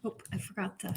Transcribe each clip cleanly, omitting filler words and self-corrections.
Oh, I forgot the.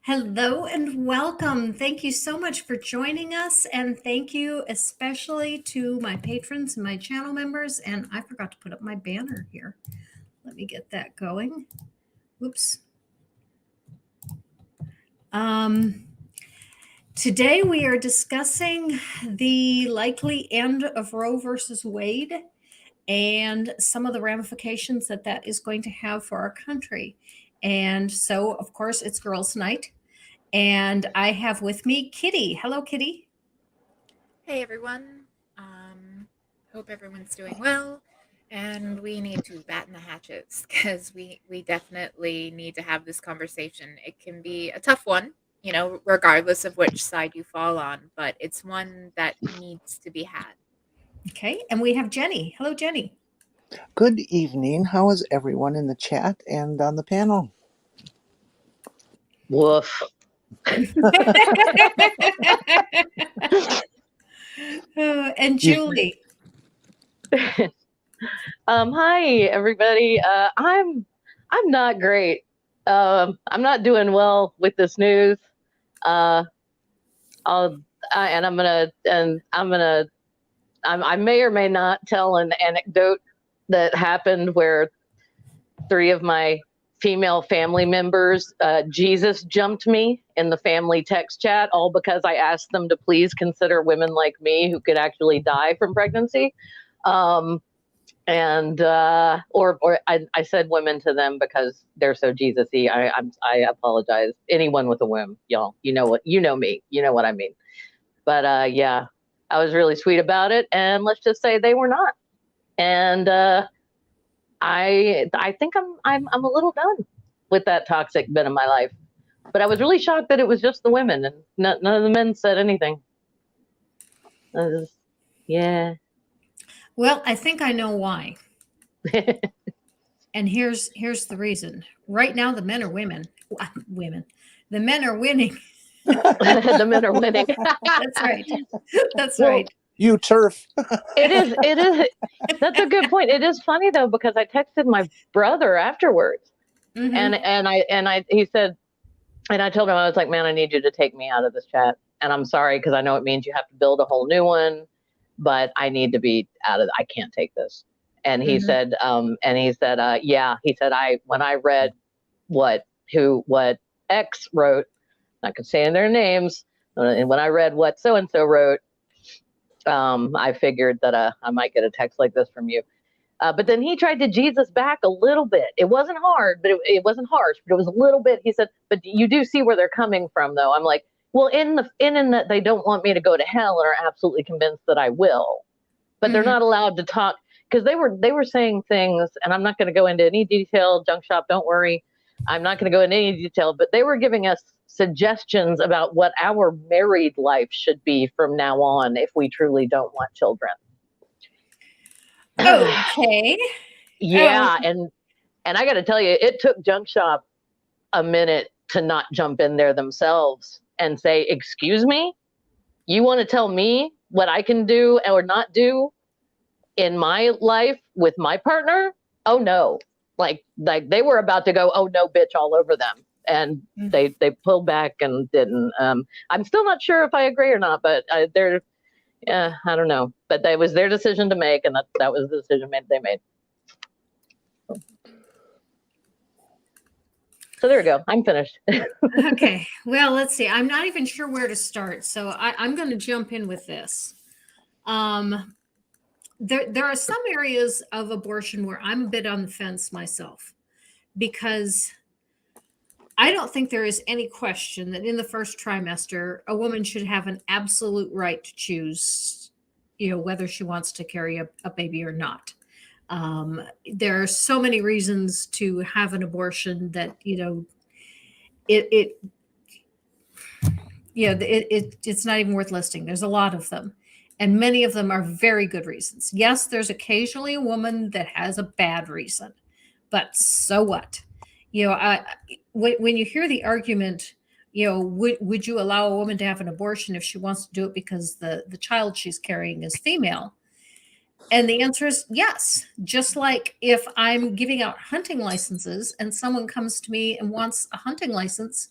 Hello and welcome. Thank you so much for joining us. And thank you especially to my patrons and my channel members. And I forgot to put up my banner here. Let me get that going. Whoops. Today we are discussing the likely end of Roe versus Wade and some of the ramifications that that is going to have for our country. And so, of course, it's Girls Night. And I have with me Kitty. Hello, Kitty. Hey everyone. Hope everyone's doing well. And we need to batten the hatches because we definitely need to have this conversation. It can be a tough one, regardless of which side you fall on, but it's one that needs to be had. Okay. And we have Jenny. Hello, Jenny. Good evening. How is everyone in the chat and on the panel? Woof. And Julie. Hi everybody. I'm not great. I'm not doing well with this news. I may or may not tell an anecdote that happened where 3 of my female family members, Jesus jumped me in the family text chat, all because I asked them to please consider women like me who could actually die from pregnancy. I said women to them because they're so Jesus-y. I apologize. Anyone with a whim, y'all. You know me. You know what I mean. But yeah, I was really sweet about it, and let's just say they were not. And I think I'm a little done with that toxic bit of my life. But I was really shocked that it was just the women, and none of the men said anything. Yeah. Well, I think I know why. And here's the reason. Right now, the men are women. The men are winning. The men are winning. That's right. That's right. You turf. It is. That's a good point. It is funny though, because I texted my brother afterwards, Mhm. and he said, and I told him, I was like, man, I need you to take me out of this chat, and I'm sorry because I know it means you have to build a whole new one, but I need to be out of. I can't take this. And he said, yeah, he said, when I read what X wrote, I could say in their names, and when I read what so and so wrote, I figured that I might get a text like this from you. But then he tried to Jesus back a little bit. It wasn't hard, but it wasn't harsh, but it was a little bit. He said, but you do see where they're coming from, though. I'm like, well, in that they don't want me to go to hell and are absolutely convinced that I will, but they're not allowed to talk, because they were saying things, and I'm not going to go into any detail. Junk shop, don't worry. I'm not going to go into any detail, but they were giving us suggestions about what our married life should be from now on if we truly don't want children. Okay. Yeah, and I got to tell you, it took Junk Shop a minute to not jump in there themselves and say, excuse me, you want to tell me what I can do or not do in my life with my partner? Oh no. Like they were about to go, oh no, bitch, all over them. And they pulled back and didn't. I'm still not sure if I agree or not, but I don't know. But that was their decision to make, and that was the decision they made. So there we go. I'm finished. Okay. Well, let's see. I'm not even sure where to start, so I'm going to jump in with this. There are some areas of abortion where I'm a bit on the fence myself, because I don't think there is any question that in the first trimester, a woman should have an absolute right to choose whether she wants to carry a baby or not. There are so many reasons to have an abortion that it it's not even worth listing. There's a lot of them, and many of them are very good reasons. Yes, there's occasionally a woman that has a bad reason, but so what? When you hear the argument, would you allow a woman to have an abortion if she wants to do it because the child she's carrying is female? And the answer is yes. Just like if I'm giving out hunting licenses and someone comes to me and wants a hunting license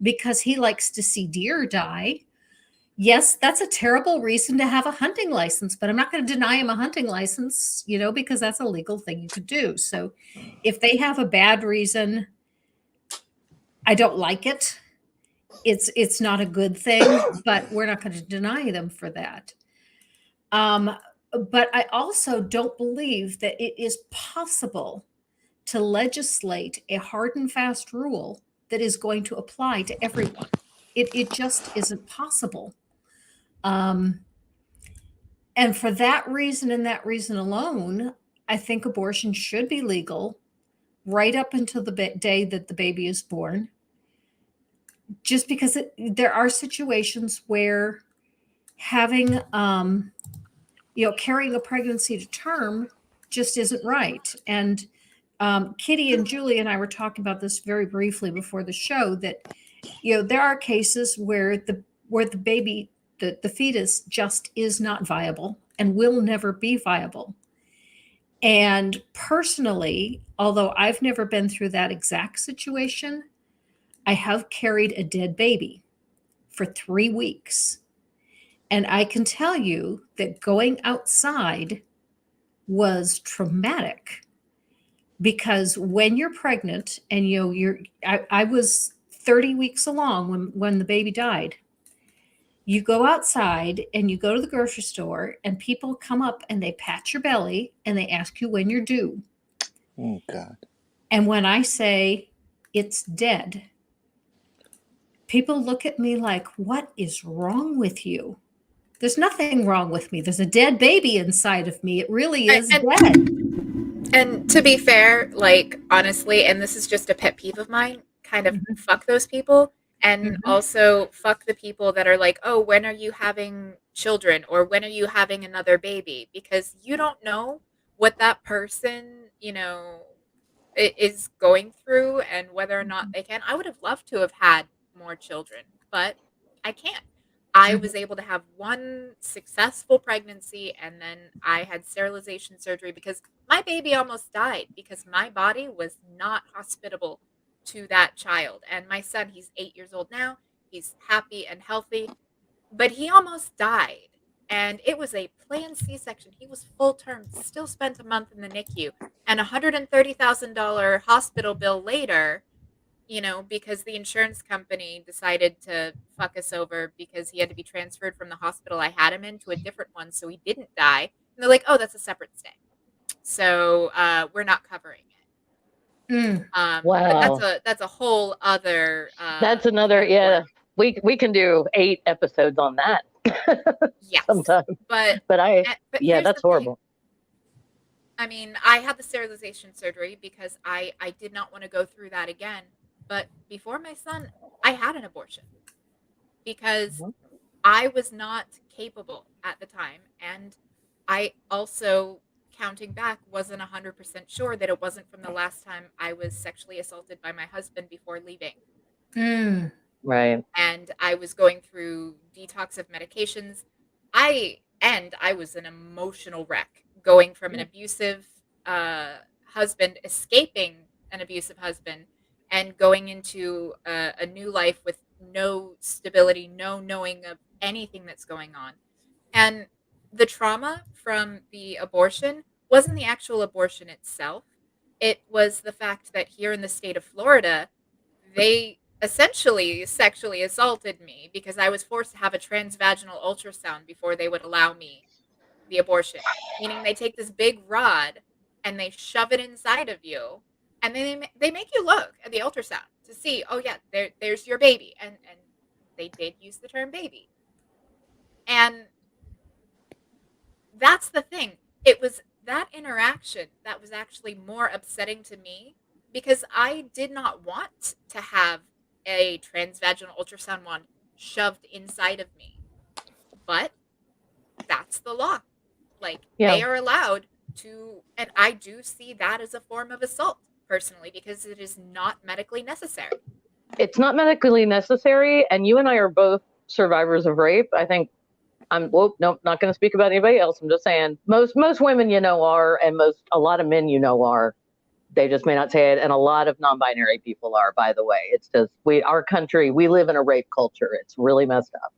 because he likes to see deer die, yes, that's a terrible reason to have a hunting license, but I'm not going to deny him a hunting license, because that's a legal thing you could do. So if they have a bad reason, I don't like it. It's not a good thing, but we're not going to deny them for that. But I also don't believe that it is possible to legislate a hard and fast rule that is going to apply to everyone. It just isn't possible. And for that reason and that reason alone, I think abortion should be legal right up until the day that the baby is born. Just because there are situations where having carrying a pregnancy to term just isn't right. And Kitty and Julie and I were talking about this very briefly before the show, that there are cases where the baby, the fetus, just is not viable and will never be viable. And personally, although I've never been through that exact situation, I have carried a dead baby for 3 weeks. And I can tell you that going outside was traumatic, because when you're pregnant and I was 30 weeks along when the baby died. You go outside and you go to the grocery store and people come up and they pat your belly and they ask you when you're due. Oh, God. And when I say it's dead, people look at me like, what is wrong with you? There's nothing wrong with me. There's a dead baby inside of me. It really is dead. And to be fair, like, honestly, and this is just a pet peeve of mine, kind of fuck those people. And also fuck the people that are like, oh, when are you having children? Or when are you having another baby? Because you don't know what that person, is going through and whether or not they can. I would have loved to have had more children, but I can't. I was able to have one successful pregnancy, and then I had sterilization surgery because my baby almost died because my body was not hospitable to that child. And my son, he's 8 years old now. He's happy and healthy, but he almost died. And it was a planned C-section. He was full term, still spent a month in the NICU, and $130,000 hospital bill later, because the insurance company decided to fuck us over because he had to be transferred from the hospital I had him in to a different one so he didn't die. And they're like, oh, that's a separate stay. So we're not covering it. Wow. But that's a whole other. That's another, yeah. We can do 8 episodes on that. Yes. Sometime. But yeah, that's horrible. I mean, I had the sterilization surgery because I did not want to go through that again. But before my son, I had an abortion because I was not capable at the time. And I also, counting back, wasn't 100% sure that it wasn't from the last time I was sexually assaulted by my husband before leaving. Right. And I was going through detox of medications. I was an emotional wreck, going from an abusive husband, escaping an abusive husband, and going into a new life with no stability, no knowing of anything that's going on. And the trauma from the abortion wasn't the actual abortion itself. It was the fact that here in the state of Florida, they essentially sexually assaulted me because I was forced to have a transvaginal ultrasound before they would allow me the abortion. Meaning they take this big rod and they shove it inside of you, and then they make you look at the ultrasound to see, oh yeah, there's your baby, and and they did use the term baby. And that's the thing. It was that interaction that was actually more upsetting to me, because I did not want to have a transvaginal ultrasound wand shoved inside of me. But that's the law. Like, Yeah. they are allowed to, and I do see that as a form of assault personally, because it is not medically necessary. It's not medically necessary, and you and I are both survivors of rape. I think nope, not going to speak about anybody else. I'm just saying most women are, and a lot of men are. They just may not say it, and a lot of non-binary people are. By the way, it's just our country, we live in a rape culture. It's really messed up.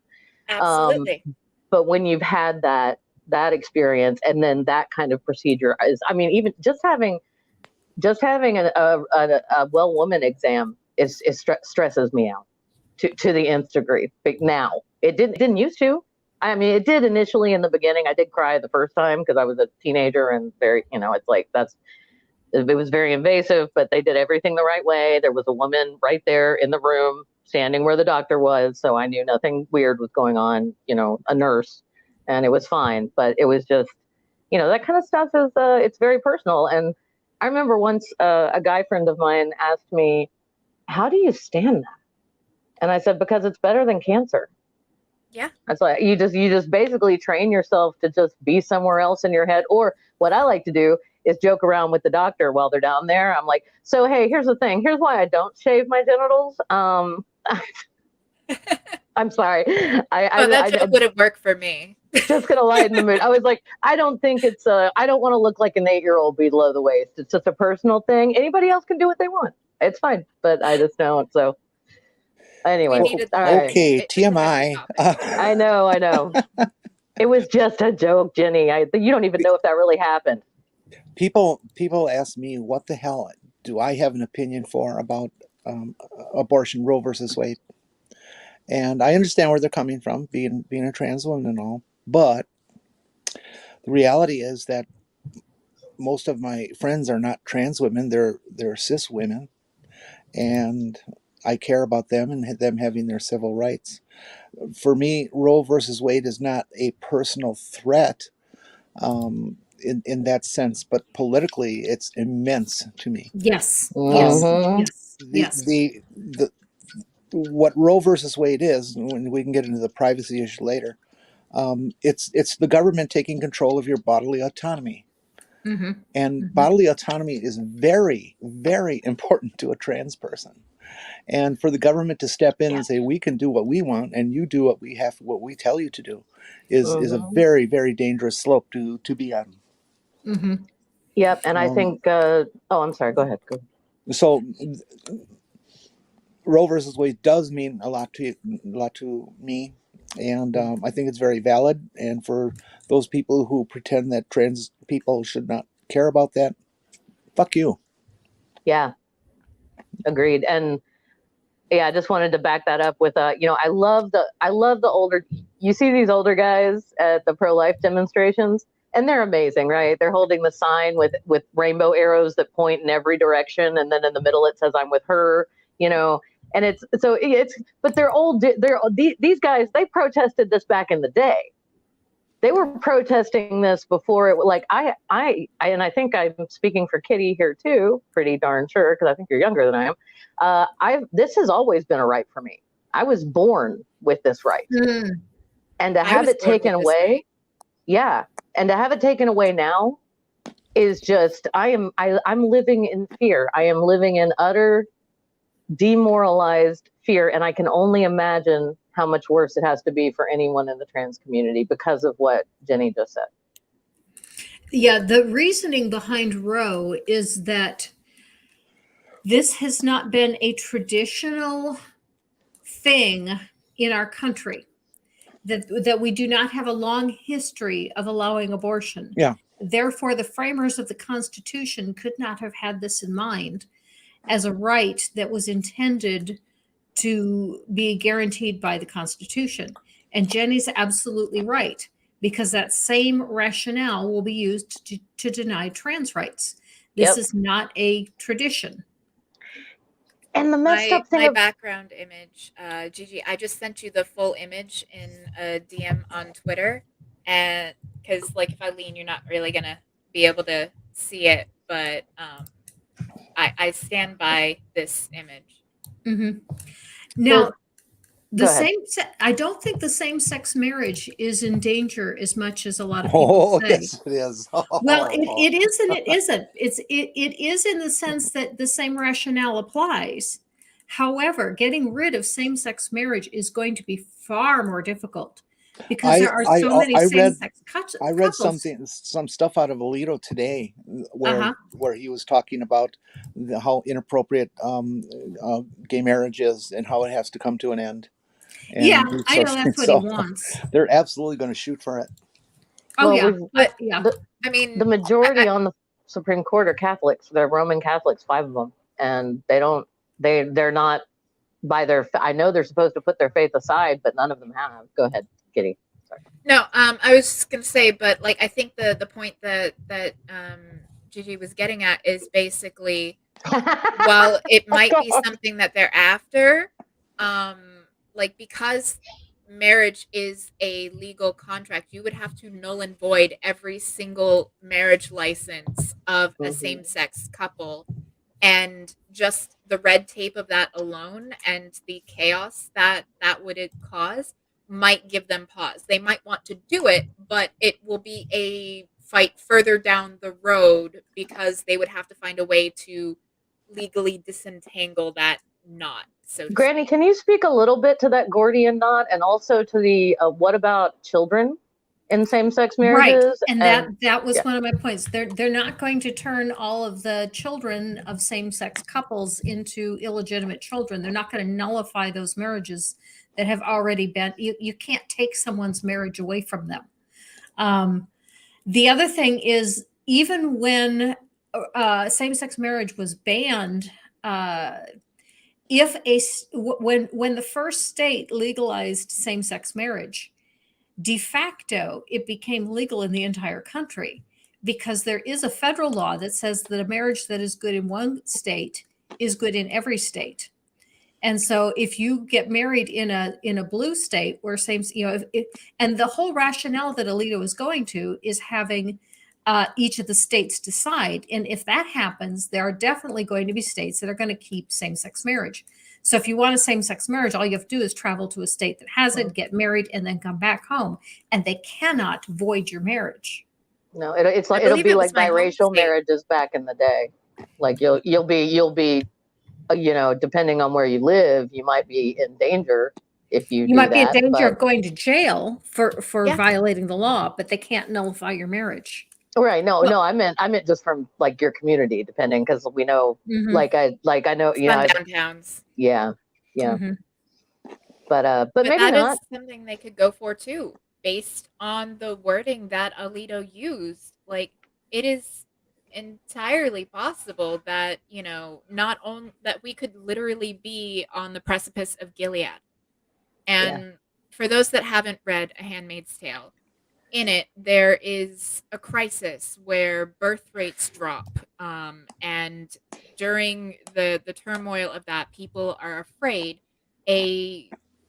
Absolutely. But when you've had that experience, and then that kind of procedure is, I mean, even just having a well woman exam stresses me out to the nth degree. But now it didn't used to. I mean, it did initially in the beginning. I did cry the first time because I was a teenager and very, it's like it was very invasive, but they did everything the right way. There was a woman right there in the room, standing where the doctor was, so I knew nothing weird was going on. A nurse, and it was fine. But it was just, that kind of stuff is it's very personal. And I remember once a guy friend of mine asked me, "How do you stand that?" And I said, "Because it's better than cancer." Yeah. That's like you just basically train yourself to just be somewhere else in your head. Or what I like to do is joke around with the doctor while they're down there. I'm like, "So hey, here's the thing. Here's why I don't shave my genitals." I'm sorry. That joke wouldn't work for me. Just gonna lighten the mood. I was like, I don't think it's I don't want to look like an 8-year-old below the waist. It's just a personal thing. Anybody else can do what they want. It's fine, but I just don't. So anyway, okay, TMI. I know. It was just a joke, Jenny. You don't even know if that really happened. People ask me, what the hell do I have an opinion for about abortion, Roe versus Wade? And I understand where they're coming from, being a trans woman and all, but the reality is that most of my friends are not trans women; they're cis women, and I care about them and them having their civil rights. For me, Roe versus Wade is not a personal threat in that sense, but politically, it's immense to me. Yes. Mhm. Yes. The what Roe versus Wade is, when we can get into the privacy issue later, it's the government taking control of your bodily autonomy. Mm-hmm. And bodily autonomy is very, very important to a trans person. And for the government to step in and say, we can do what we want and you do what we tell you to do is a very, very dangerous slope to be on. Mm-hmm. Yep. And I think, I'm sorry, go ahead. So Roe versus Wade does mean a lot to me. And I think it's very valid. And for those people who pretend that trans people should not care about that, fuck you. Yeah, agreed. And yeah, I just wanted to back that up with I love the older. You see these older guys at the pro-life demonstrations, and they're amazing, right? They're holding the sign with rainbow arrows that point in every direction, and then in the middle it says "I'm with her," And but they're old. These guys. They protested this back in the day. They were protesting this before it. Like and I think I'm speaking for Kitty here too, pretty darn sure, because I think you're younger than I am. This has always been a right for me. I was born with this right, and to have it taken away, and to have it taken away now is just I'm living in fear. I am living in utter demoralized fear, and I can only imagine how much worse it has to be for anyone in the trans community because of what Jenny just said. Yeah, the reasoning behind Roe is that this has not been a traditional thing in our country, that we do not have a long history of allowing abortion. Yeah. Therefore, the framers of the Constitution could not have had this in mind as a right that was intended to be guaranteed by the Constitution. And Jenny's absolutely right, because that same rationale will be used to deny trans rights. This is not a tradition. And the messed up thing my background image, Gigi, I just sent you the full image in a DM on Twitter. and because like if I lean, you're not really gonna be able to see it, but I stand by this image. Hmm. Now, Go ahead. I don't think the same-sex marriage is in danger as much as a lot of people Oh, say. yes, it is. Well, it is and it isn't. It is in the sense that the same rationale applies. However, getting rid of same-sex marriage is going to be far more difficult because there are so many I read same-sex I read couples. some stuff out of Alito today Uh-huh. where he was talking about how inappropriate gay marriage is and how it has to come to an end. Yeah, And I so, know that's what he so wants. they're absolutely going to shoot for it. Oh Well, yeah, But yeah. I mean, the majority on the Supreme Court are Catholics. They're Roman Catholics, 5 of them, and they're not by their. I know they're supposed to put their faith aside, but none of them have. Go ahead, Kitty. Sorry. no, I was just gonna say, but like I think the point that Gigi was getting at is basically, while it might be something that they're after, like because marriage is a legal contract, you would have to null and void every single marriage license of a same-sex couple, and just the red tape of that alone and the chaos that would it cause might give them pause. They might want to do it, but it will be a fight further down the road because they would have to find a way to legally disentangle that knot, so to Granny, speak. can you speak a little bit to that Gordian knot, and also to the what about children in same-sex Right. marriages? And that was yeah. one of my points. They're not going to turn all of the children of same-sex couples into illegitimate children. They're not going to nullify those marriages that have already been. You can't take someone's marriage away from them. The other thing is, even when same-sex marriage was banned, when the first state legalized same-sex marriage, de facto, it became legal in the entire country because there is a federal law that says that a marriage that is good in one state is good in every state. And so if you get married in a blue state where same, and the whole rationale that Alito is going to is having each of the states decide. And if that happens, there are definitely going to be states that are going to keep same-sex marriage. So if you want a same-sex marriage, all you have to do is travel to a state that has it, get married, and then come back home. And they cannot void your marriage. No, it's like I it'll believe be it like was my home biracial state. marriages back in the day. Like you'll be depending on where you live, you might be in danger if you do might be in that. danger But of going to jail for Yeah. violating the law, but they can't nullify your marriage. right, no, I meant just from like your community, depending, because we know, Mhm. like I know, Sundowntowns. yeah, Mhm. but maybe that not. is something they could go for too, based on the wording that Alito used. Like, it is entirely possible that, not only that we could literally be on the precipice of Gilead. And for those that haven't read A Handmaid's Tale, in it there is a crisis where birth rates drop, and during the turmoil of that, people are afraid an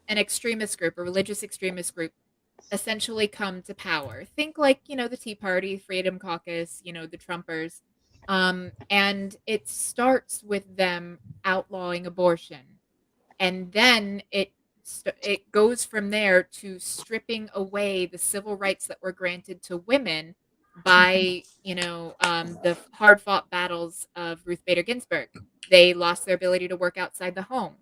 extremist group, a religious extremist group, essentially come to power. Think like, the Tea Party, Freedom Caucus, the Trumpers. And it starts with them outlawing abortion. And then it goes from there to stripping away the civil rights that were granted to women by, the hard fought battles of Ruth Bader Ginsburg. They lost their ability to work outside the home.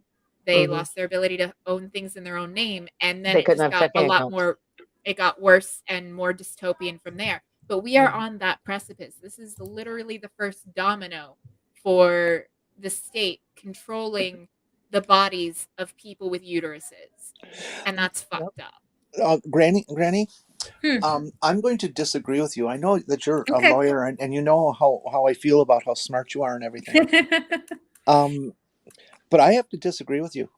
They lost their ability to own things in their own name. And then They it couldn't just have got a checking lot accounts. more, it got worse and more dystopian from there. But we are on that precipice. This is literally the first domino for the state controlling the bodies of people with uteruses. And that's fucked up. Granny, Hmm. I'm going to disagree with you. I know that you're a Okay. lawyer, and you know how I feel about how smart you are and everything. But I have to disagree with you.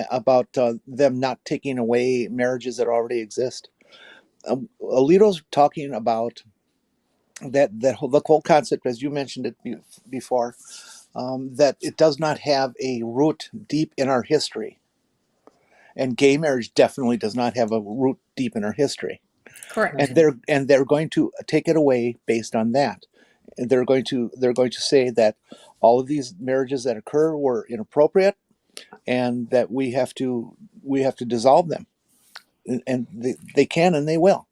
About them not taking away marriages that already exist. Alito's talking about the whole concept, as you mentioned it before, that it does not have a root deep in our history, and gay marriage definitely does not have a root deep in our history. Correct. and they're going to take it away based on that. And they're going to say that all of these marriages that occur were inappropriate, and that we have to dissolve them, and they can and they will.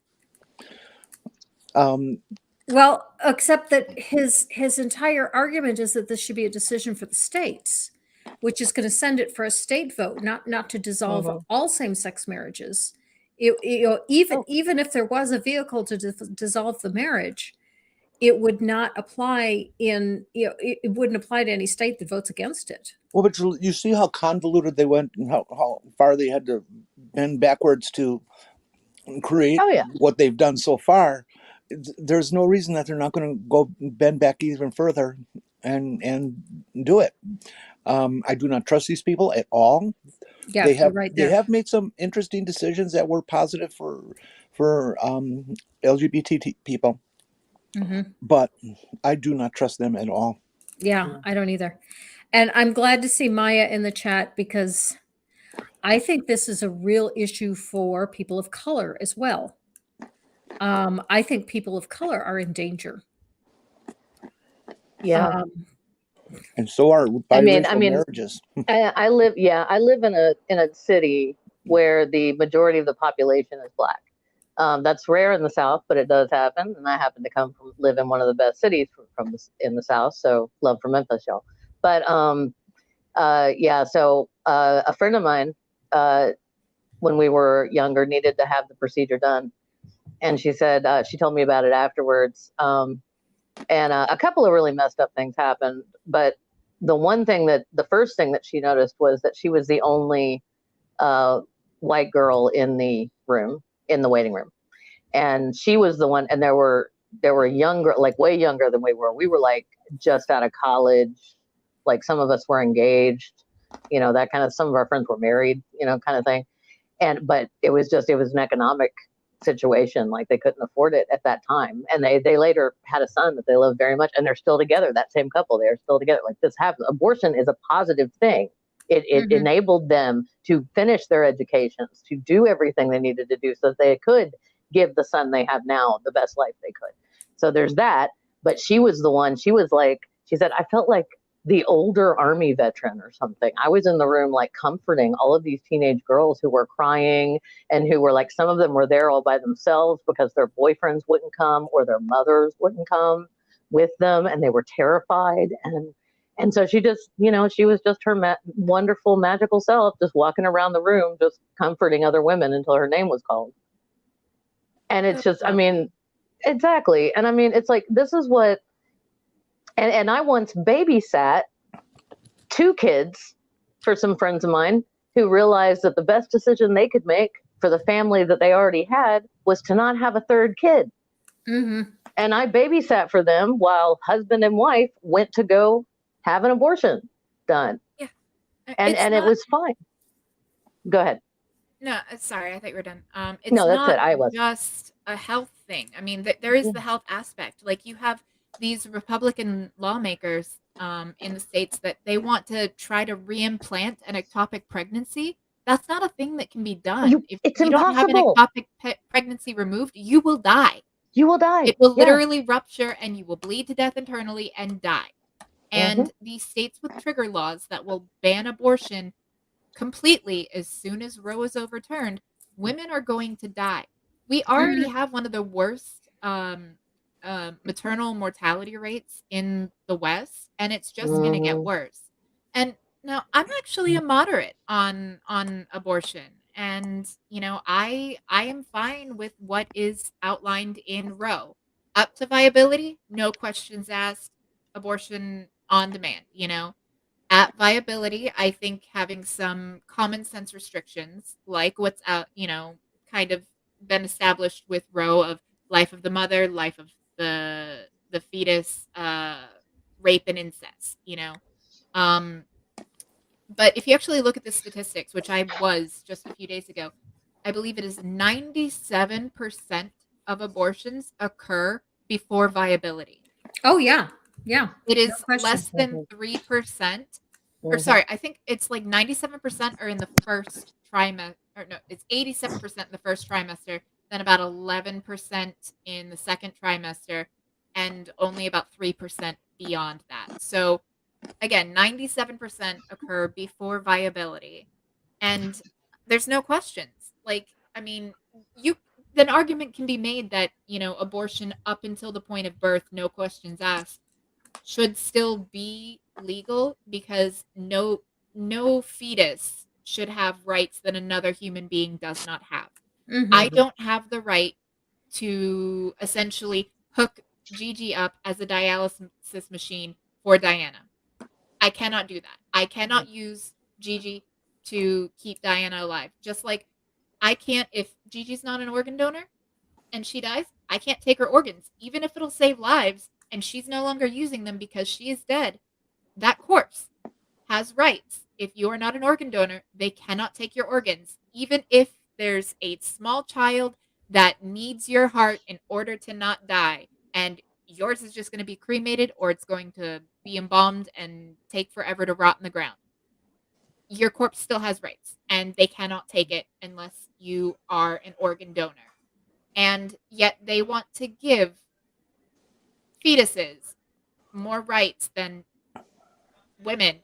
Well, except that his entire argument is that this should be a decision for the states, which is going to send it for a state vote, not to dissolve all same-sex marriages. Even if there was a vehicle to dissolve the marriage, it would not apply it wouldn't apply to any state that votes against it. Well, but you see how convoluted they went, and how far they had to bend backwards to create what they've done so far. There's no reason that they're not going to go bend back even further and do it. I do not trust these people at all. Yeah, they have right there. They have made some interesting decisions that were positive for LGBT people, but I do not trust them at all. Yeah, I don't either. And I'm glad to see Maya in the chat, because I think this is a real issue for people of color as well. I think people of color are in danger. Yeah. And so are biracial marriages. I live in a city where the majority of the population is Black. That's rare in the South, but it does happen. And I happen to live in one of the best cities in the South. So love for Memphis, y'all. But so a friend of mine, when we were younger, needed to have the procedure done. And she said, she told me about it afterwards. And a couple of really messed up things happened. But the first thing that she noticed was that she was the only white girl in the waiting room. And she was the one, and there were younger, like way younger than we were. We were like just out of college. Like some of us were engaged, that kind of, some of our friends were married, kind of thing. But it was an economic situation. Like they couldn't afford it at that time. And they later had a son that they loved very much, and they're still together. That same couple, they're still together. Like this happens. Abortion is a positive thing. It enabled them to finish their educations, to do everything they needed to do so that they could give the son they have now the best life they could. So there's that. But she was the one, she said, I felt like the older Army veteran or something. I was in the room like comforting all of these teenage girls who were crying, and who were like, some of them were there all by themselves because their boyfriends wouldn't come or their mothers wouldn't come with them, and they were terrified. And so she just, she was just her wonderful, magical self, just walking around the room, just comforting other women until her name was called. And it's just, exactly. And it's like, this is what, and I once babysat 2 kids for some friends of mine who realized that the best decision they could make for the family that they already had was to not have a 3rd kid. And I babysat for them while husband and wife went to go have an abortion done. Yeah. And it was fine. Go ahead. No, sorry, I thought you were done. It's no, that's not it. I was just a health thing. I mean, there is the health aspect. Like you have these Republican lawmakers in the states that they want to try to reimplant an ectopic pregnancy. That's not a thing that can be done. If you don't have an ectopic pregnancy removed, you will die. You will die. It will literally rupture, and you will bleed to death internally and die. And these states with trigger laws that will ban abortion completely as soon as Roe is overturned, women are going to die. We already have one of the worst maternal mortality rates in the West, and it's just going to get worse. And now I'm actually a moderate on abortion, and I am fine with what is outlined in Roe. Up to viability, no questions asked, abortion on demand. At viability, I think having some common sense restrictions, like what's out, kind of been established with Roe, of life of the mother, life of the fetus, rape and incest, But if you actually look at the statistics, which I was just a few days ago, I believe it is 97% of abortions occur before viability. Oh, yeah. Yeah. It is less than 3%. Or sorry, I think it's like 97% are in the first trimester. Or no, it's 87% in the first trimester then about 11% in the second trimester, and only about 3% beyond that. So again, 97% occur before viability. And there's no questions. Like, I mean, you an argument can be made that, abortion up until the point of birth, no questions asked, should still be legal because no fetus should have rights that another human being does not have. I Mhm. don't have the right to essentially hook Gigi up as a dialysis machine for Diana. I cannot do that. I cannot use Gigi to keep Diana alive. Just like I can't, if Gigi's not an organ donor and she dies, I can't take her organs, even if it'll save lives and she's no longer using them because she is dead. That corpse has rights. If you are not an organ donor, they cannot take your organs, even if there's a small child that needs your heart in order to not die. And yours is just going to be cremated or it's going to be embalmed and take forever to rot in the ground. Your corpse still has rights and they cannot take it unless you are an organ donor. And yet they want to give fetuses more rights than women,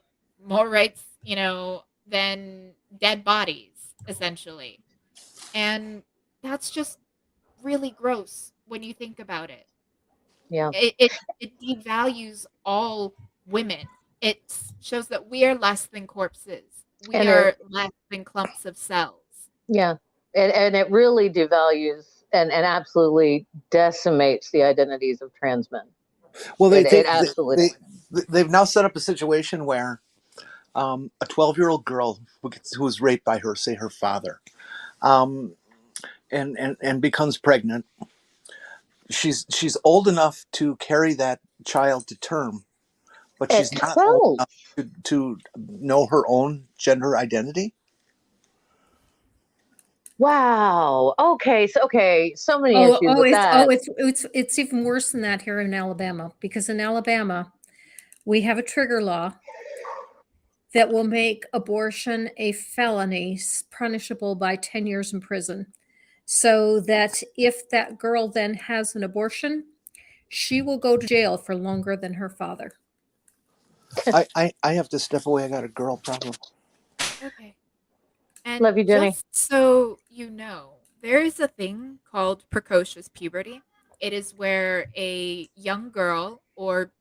more rights, than dead bodies, essentially. And that's just really gross when you think about it. Yeah. It devalues all women. It shows that we are less than corpses. We And are less than clumps of cells. yeah, and it really devalues and absolutely decimates the identities of trans men. Well, It absolutely does. they've now set up a situation where a 12-year-old girl who was raped by her, say her father, um, and becomes pregnant. She's old enough to carry that child to term, but At she's not old 12. enough to know her own gender identity. Wow. Okay. So many issues with that. It's even worse than that here in Alabama, because in Alabama we have a trigger law that will make abortion a felony punishable by 10 years in prison. So that if that girl then has an abortion, she will go to jail for longer than her father. I have to step away. I got a girl problem. Okay. And Love you, Jenni. just so you know, there is a thing called precocious puberty. It is where a young girl or,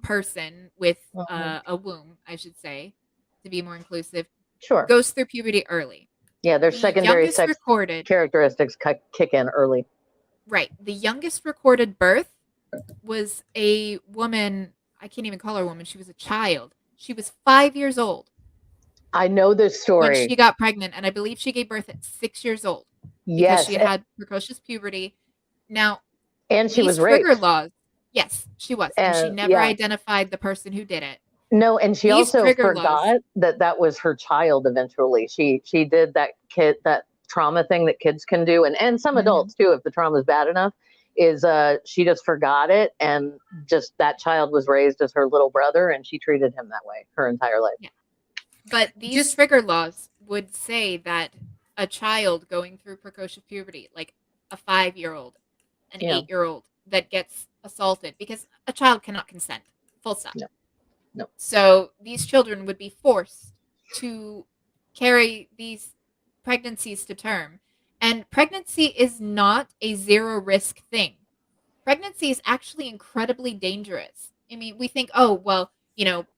person with a womb, I should say, to be more inclusive, Sure. goes through puberty early. Yeah, their The secondary youngest sex recorded, characteristics kick in early. right, the youngest recorded birth was a woman. I can't even call her a woman. She was a child. She was 5 years old I know this when story. she got pregnant, and I believe she gave birth at 6 years old because Yes, she had precocious puberty. Now, and she these was trigger raped. laws, yes, she was, and she And never yeah, identified the person who did it. no, and she These also trigger laws, forgot that was her child eventually. She did that trauma thing that kids can do, and some adults too if the trauma is bad enough, is she just forgot it, and just that child was raised as her little brother and she treated him that way her entire life. yeah. But these trigger laws would say that a child going through precocious puberty, like a 5-year-old, an 8-year-old that gets assaulted, because a child cannot consent, full stop. No. So these children would be forced to carry these pregnancies to term. And pregnancy is not a zero risk thing. Pregnancy is actually incredibly dangerous. I mean, we think, oh, well,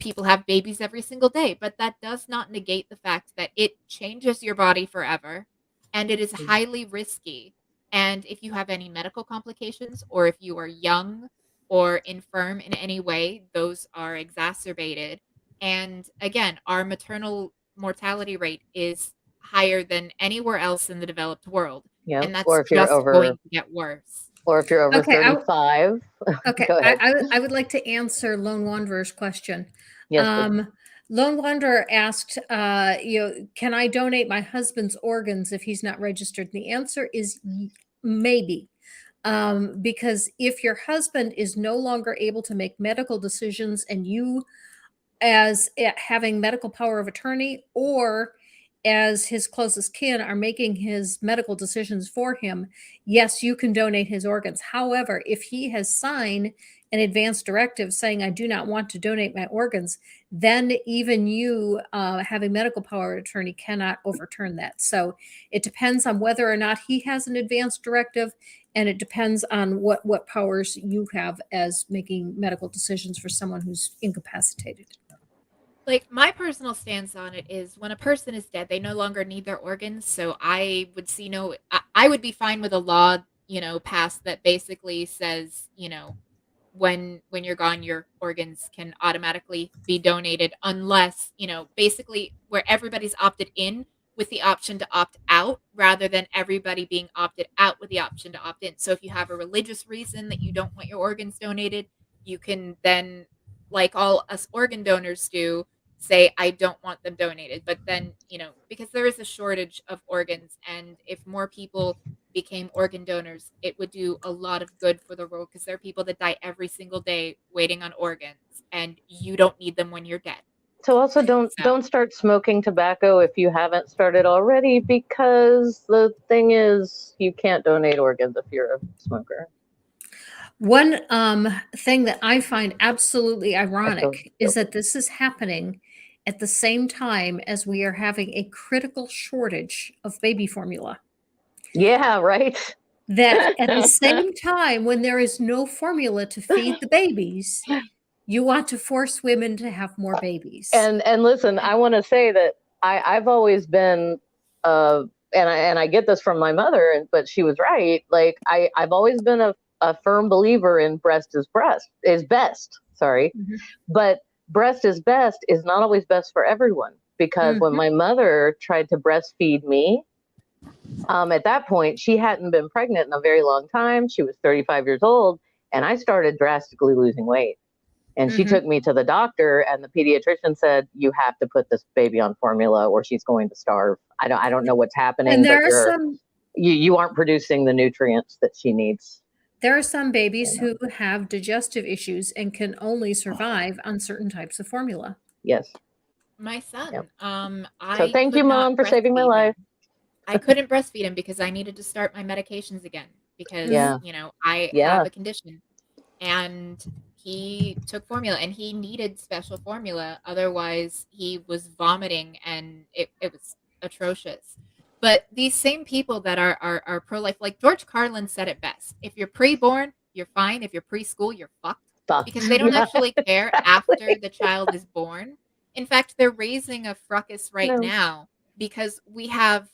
people have babies every single day, but that does not negate the fact that it changes your body forever and it is highly risky. And if you have any medical complications or if you are young or infirm in any way, those are exacerbated. And again, our maternal mortality rate is higher than anywhere else in the developed world. Yeah. And that's Or if you're just over going to get worse. or if you're over Okay, 35. Okay, Go ahead. I would like to answer Lone Wanderer's question. Yes, please. Lone Wanderer asked, can I donate my husband's organs if he's not registered? And the answer is maybe. Because if your husband is no longer able to make medical decisions and you as having medical power of attorney, or as his closest kin are making his medical decisions for him, yes, you can donate his organs. However, if he has signed an advance directive saying, I do not want to donate my organs, then even you, having medical power of attorney, cannot overturn that. So it depends on whether or not he has an advance directive, and it depends on what powers you have as making medical decisions for someone who's incapacitated. Like, my personal stance on it is when a person is dead, they no longer need their organs. So I would see I would be fine with a law, passed that basically says, when you're gone, your organs can automatically be donated unless, basically where everybody's opted in with the option to opt out rather than everybody being opted out with the option to opt in. So if you have a religious reason that you don't want your organs donated, you can then, like all us organ donors do, say, I don't want them donated. But then, because there is a shortage of organs, and if more people became organ donors, it would do a lot of good for the world, because there are people that die every single day waiting on organs, and you don't need them when you're dead. So also don't start smoking tobacco if you haven't started already, because the thing is you can't donate organs if you're a smoker. One thing that I find absolutely ironic is that this is happening at the same time as we are having a critical shortage of baby formula. Yeah, right. That at the same time, when there is no formula to feed the babies, you want to force women to have more babies. And listen, I want to say that I've always been, and I get this from my mother, but she was right. Like I've always been a firm believer in breast is best. Sorry, but breast is best is not always best for everyone, because when my mother tried to breastfeed me, at that point she hadn't been pregnant in a very long time. She was 35 years old, and I started drastically losing weight. And she took me to the doctor, and the pediatrician said, you have to put this baby on formula or she's going to starve. I don't know what's happening, and there but are some, you aren't producing the nutrients that she needs. There are some babies who have digestive issues and can only survive on certain types of formula. Yes. My son, Yep. I So thank you, Mom, for saving my life. I couldn't breastfeed him because I needed to start my medications again because, I have a condition. And he took formula, and he needed special formula. Otherwise, he was vomiting, and it was atrocious. But these same people that are pro-life, like George Carlin said it best. If you're pre-born, you're fine. If you're preschool, you're fucked. Because they don't actually care after the child is born. In fact, they're raising a fracas right now because we have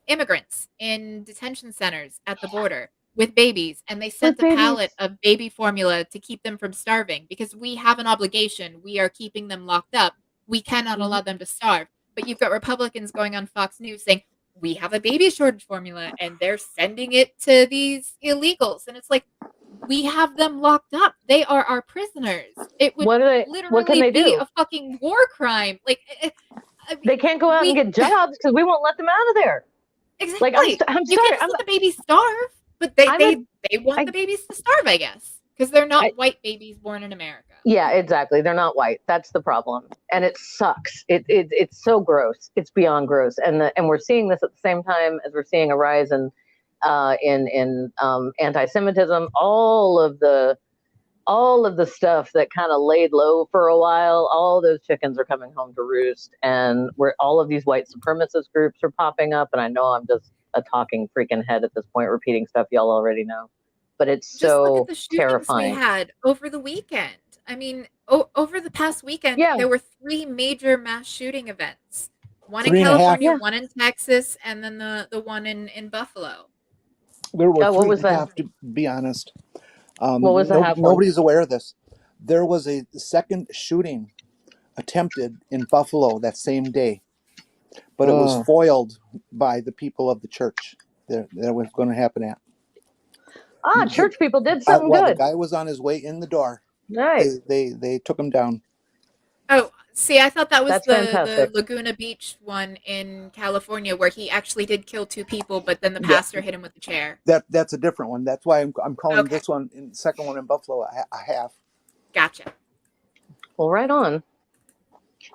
immigrants in detention centers at the border with babies, and they sent a pallet of baby formula to keep them from starving, because we have an obligation. We are keeping them locked up. We cannot allow them to starve. But you've got Republicans going on Fox News saying, we have a baby shortage formula, and they're sending it to these illegals. And it's like, we have them locked up. They are our prisoners. It would literally be a fucking war crime. Like, they can't go out and get jobs because we won't let them out of there. Exactly. Like, I'm you sorry. can't just let the babies starve, but they want the babies to starve, I guess, because they're not white babies born in America. Yeah, exactly. They're not white. That's the problem, and it sucks. It's so gross. It's beyond gross, and we're seeing this at the same time as we're seeing a rise in anti-Semitism. All of the stuff that kind of laid low for a while, all those chickens are coming home to roost, and where all of these white supremacist groups are popping up. And I know I'm just a talking freaking head at this point, repeating stuff y'all already know, but it's just so look at the shootings terrifying. We had over the weekend. I mean, over the past weekend, there were 3 major mass shooting events. One in California, one in Texas, and then the one in Buffalo. There were 3.5, to be honest. What was the half one? Nobody's aware of this. There was a second shooting attempted in Buffalo that same day, but it was foiled by the people of the church that was going to happen at. Church people did something while good. The guy was on his way in the door. Nice. They took him down. Oh, see, I thought that was the Laguna Beach one in California, where he actually did kill 2 people, but then the pastor hit him with a chair. That's a different one. That's why I'm calling this one, in second one in Buffalo, a half. Gotcha. Well, right on.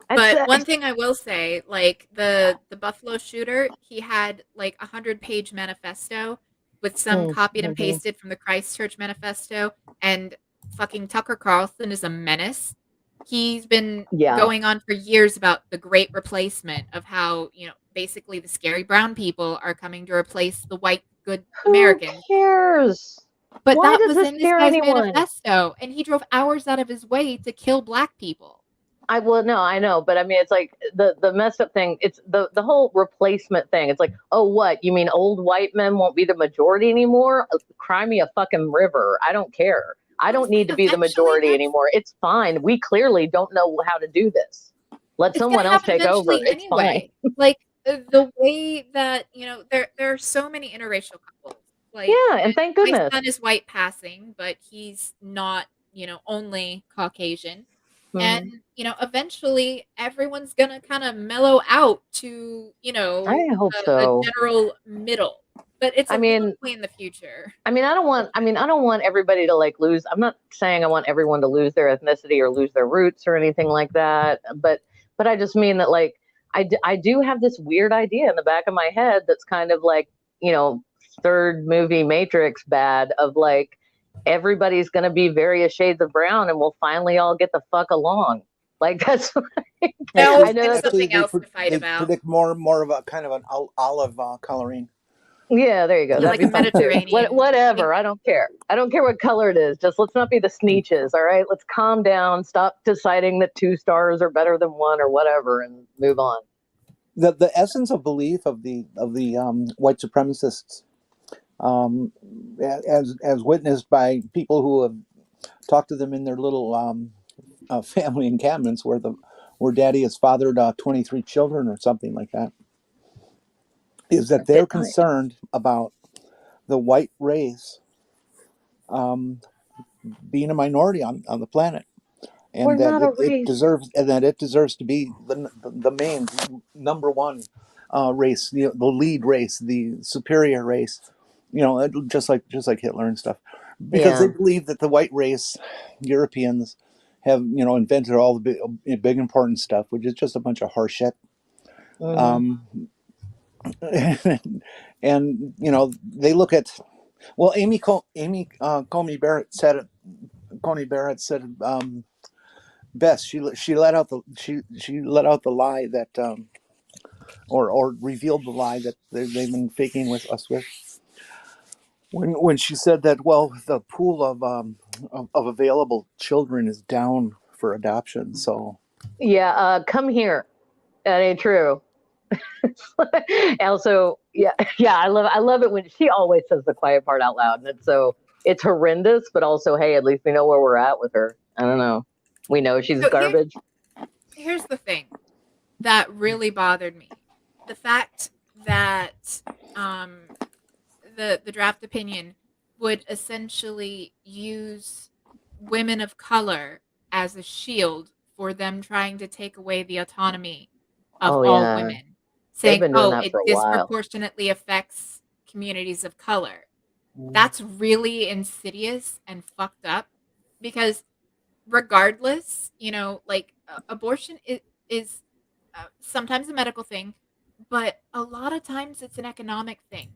But one thing I will say, like the Buffalo shooter, he had like 100-page manifesto with some copied and pasted from the Christchurch manifesto, and fucking Tucker Carlson is a menace. He's been going on for years about the great replacement of how, basically the scary brown people are coming to replace the white good Americans. Who cares? But Why that does was this in this scare guy's anyone? manifesto, and he drove hours out of his way to kill black people. I know, but I mean, it's like the messed up thing. It's the whole replacement thing. It's like, oh, what you mean? Old white men won't be the majority anymore? Cry me a fucking river. I don't care. I don't need to be the majority anymore. It's fine. We clearly don't know how to do this. Let someone else take over. It's fine. Like the way that there are so many interracial couples. Like, yeah, and thank goodness. My son is white passing, but he's not only Caucasian. And eventually everyone's gonna kind of mellow out to I hope so. a general middle, but it's a long way in the future. I don't want everybody to like lose. I'm not saying I want everyone to lose their ethnicity or lose their roots or anything like that, but I just mean that like I do have this weird idea in the back of my head that's kind of like third movie Matrix bad of like everybody's going to be various shades of brown and we'll finally all get the fuck along. Like that's I know that's something else to fight about. Predict more of a kind of an olive coloring. Yeah, there you go. Like a Mediterranean. Whatever. I don't care. I don't care what color it is. Just let's not be the Sneetches. All right. Let's calm down. Stop deciding that 2 stars are better than 1 or whatever, and move on. The essence of belief of the white supremacists, as witnessed by people who have talked to them in their little family encampments, where daddy has fathered 23 children or something like that, is that they're concerned about the white race being a minority on the planet, and that it deserves to be the main number one race, the lead race, the superior race, just like Hitler and stuff, because they believe that the white race, Europeans, have invented all the big important stuff, which is just a bunch of horse shit. And they look at, well, Amy Coney Barrett said it. Coney Barrett said it best. She let out the lie that or revealed the lie that they've been faking with us with, when she said that, well, the pool of available children is down for adoption. So come here. That ain't true. Also, I love it when she always says the quiet part out loud, and it's horrendous, but also, hey, at least we know where we're at with her. I don't know. We know she's garbage. Here's the thing that really bothered me: the fact that the draft opinion would essentially use women of color as a shield for them trying to take away the autonomy of all women. Saying, it disproportionately affects communities of color. That's really insidious and fucked up, because regardless, abortion is sometimes a medical thing, but a lot of times it's an economic thing.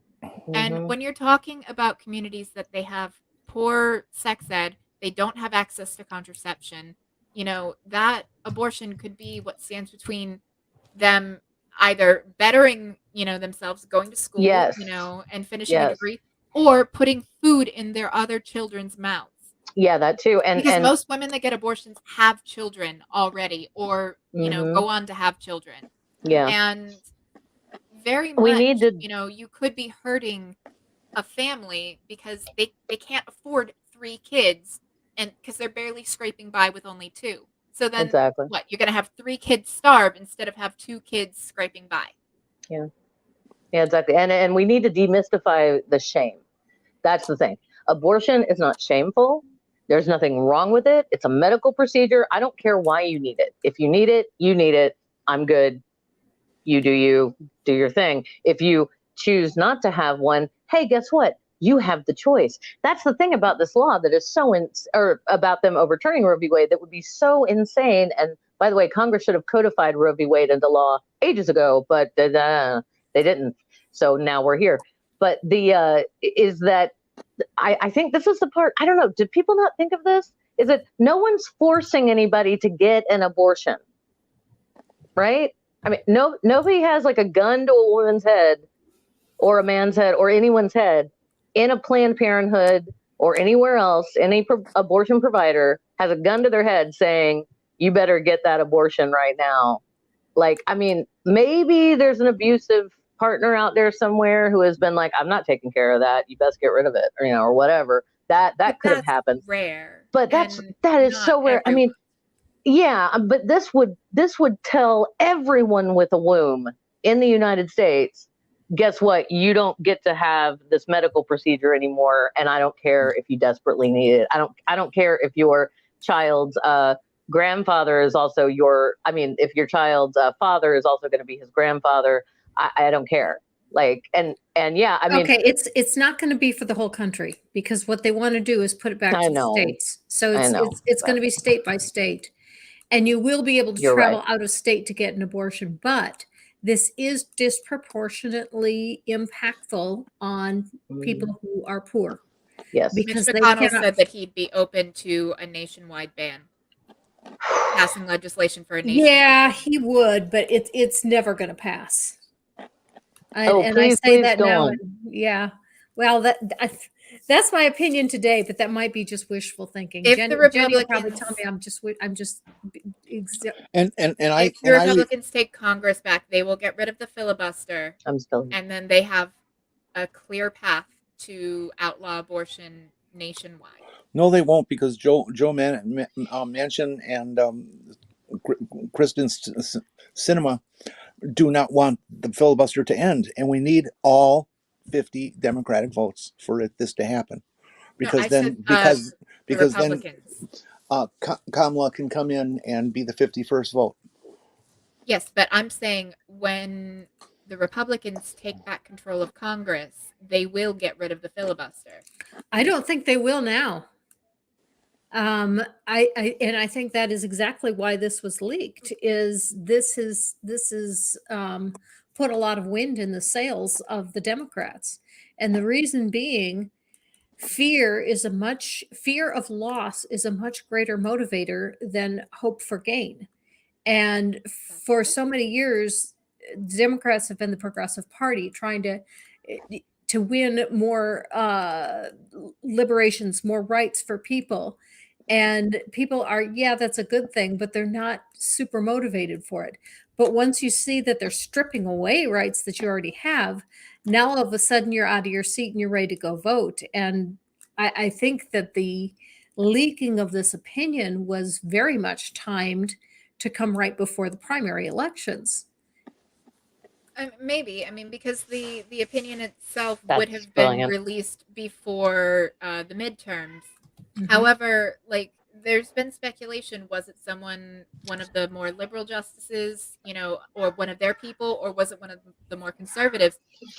And when you're talking about communities that they have poor sex ed, they don't have access to contraception, that abortion could be what stands between them either bettering, themselves, going to school, and finishing a degree, or putting food in their other children's mouths. Yeah, that too. Because most women that get abortions have children already, or, go on to have children. Yeah. And very much, you could be hurting a family because they can't afford 3 kids, and because they're barely scraping by with only 2. So then what? You're going to have 3 kids starve instead of have 2 kids scraping by. Yeah. Yeah, exactly. And we need to demystify the shame. That's the thing. Abortion is not shameful. There's nothing wrong with it. It's a medical procedure. I don't care why you need it. If you need it, you need it. I'm good. You do your thing. If you choose not to have one, hey, guess what? You have the choice. That's the thing about this law that is so or about them overturning Roe v. Wade that would be so insane and by the way, Congress should have codified Roe v. Wade into law ages ago, but they didn't. So now we're here. But is that I think this is the part, I don't know, did people not think of this? Is that no one's forcing anybody to get an abortion, right? I mean, nobody has like a gun to a woman's head or a man's head or anyone's head in a Planned Parenthood or anywhere else. Any abortion provider has a gun to their head saying, you better get that abortion right now. Like, I mean, maybe there's an abusive partner out there somewhere who has been like, I'm not taking care of that. You best get rid of it, or, you know, or whatever. That could have happened. Rare. But that is so rare. I mean, yeah, but this would tell everyone with a womb in the United States, guess what? You don't get to have this medical procedure anymore, and I don't care if you desperately need it. I don't care if your child's grandfather is also if your child's father is also going to be his grandfather. I don't care. Like, and yeah, I mean, okay, it's not going to be for the whole country, because what they want to do is put it back to the states. So it's going to be state by state, and you will be able to travel out of state to get an abortion. But this is disproportionately impactful on people who are poor. Yes, because Mitch McConnell said that he'd be open to a nationwide ban, passing legislation for a nationwide ban. He would, but it's never going to pass. I say that now. Well, that's my opinion today, but that might be just wishful thinking. If Jenni, the Republicans will probably tell me I'm just. If the Republicans take Congress back, they will get rid of the filibuster. I'm still, and then they have a clear path to outlaw abortion nationwide. No, they won't, because Joe Manchin and Kristen Sinema do not want the filibuster to end, and we need all 50 Democratic votes for this to happen, because then Kamala can come in and be the 51st vote. Yes, but I'm saying when the Republicans take back control of Congress, they will get rid of the filibuster. I don't think they will now. I think that is exactly why this was leaked. This is put a lot of wind in the sails of the Democrats, and the reason being, fear of loss is a much greater motivator than hope for gain. And for so many years, Democrats have been the progressive party, trying to win more liberations, more rights for people. And people are, that's a good thing, but they're not super motivated for it. But once you see that they're stripping away rights that you already have, now all of a sudden you're out of your seat and you're ready to go vote. And I think that the leaking of this opinion was very much timed to come right before the primary elections. Maybe. I mean, because the opinion itself would have been released before the midterms. Mm-hmm. However, like, there's been speculation, was it one of the more liberal justices, or one of their people, or was it one of the more conservatives?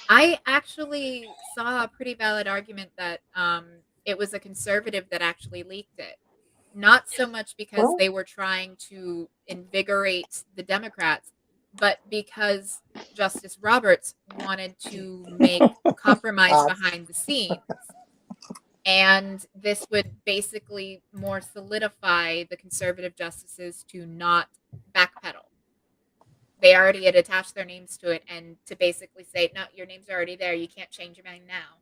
I actually saw a pretty valid argument that it was a conservative that actually leaked it. Not so much because they were trying to invigorate the Democrats, but because Justice Roberts wanted to make compromise behind the scenes. And this would basically more solidify the conservative justices to not backpedal. They already had attached their names to it, and to basically say, no, your name's already there. You can't change your mind now.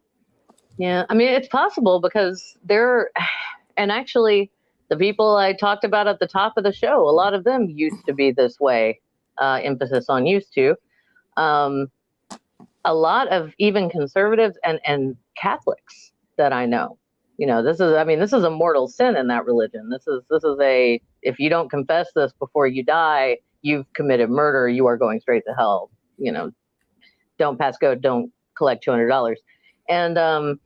Yeah, I mean, it's possible, because and actually the people I talked about at the top of the show, a lot of them used to be this way, emphasis on used to. A lot of even conservatives and Catholics that I know, this is a mortal sin in that religion. This is if you don't confess this before you die, you've committed murder. You are going straight to hell. Don't pass go, don't collect $200. And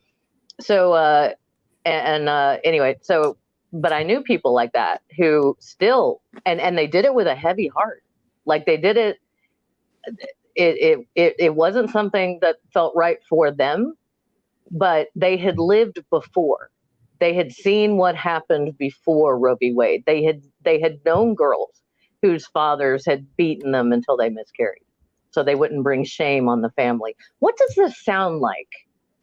anyway, but I knew people like that who still, and they did it with a heavy heart. Like, they did it. It wasn't something that felt right for them, but they had lived before. They had seen what happened before Roe v. Wade. They had known girls whose fathers had beaten them until they miscarried, so they wouldn't bring shame on the family. What does this sound like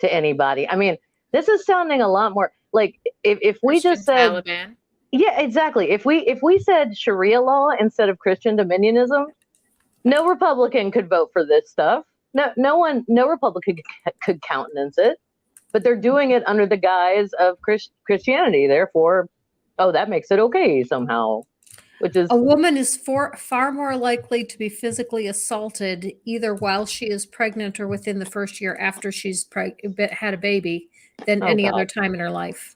to anybody? I mean, this is sounding a lot more like if we Christian just said, Taliban. yeah, exactly. If we said Sharia law instead of Christian dominionism, no Republican could vote for this stuff. No Republican could countenance it. But they're doing it under the guise of Christianity. Therefore, oh, that makes it okay somehow. Which is A woman is far more likely to be physically assaulted either while she is pregnant or within the first year after she's had a baby than any other time in her life.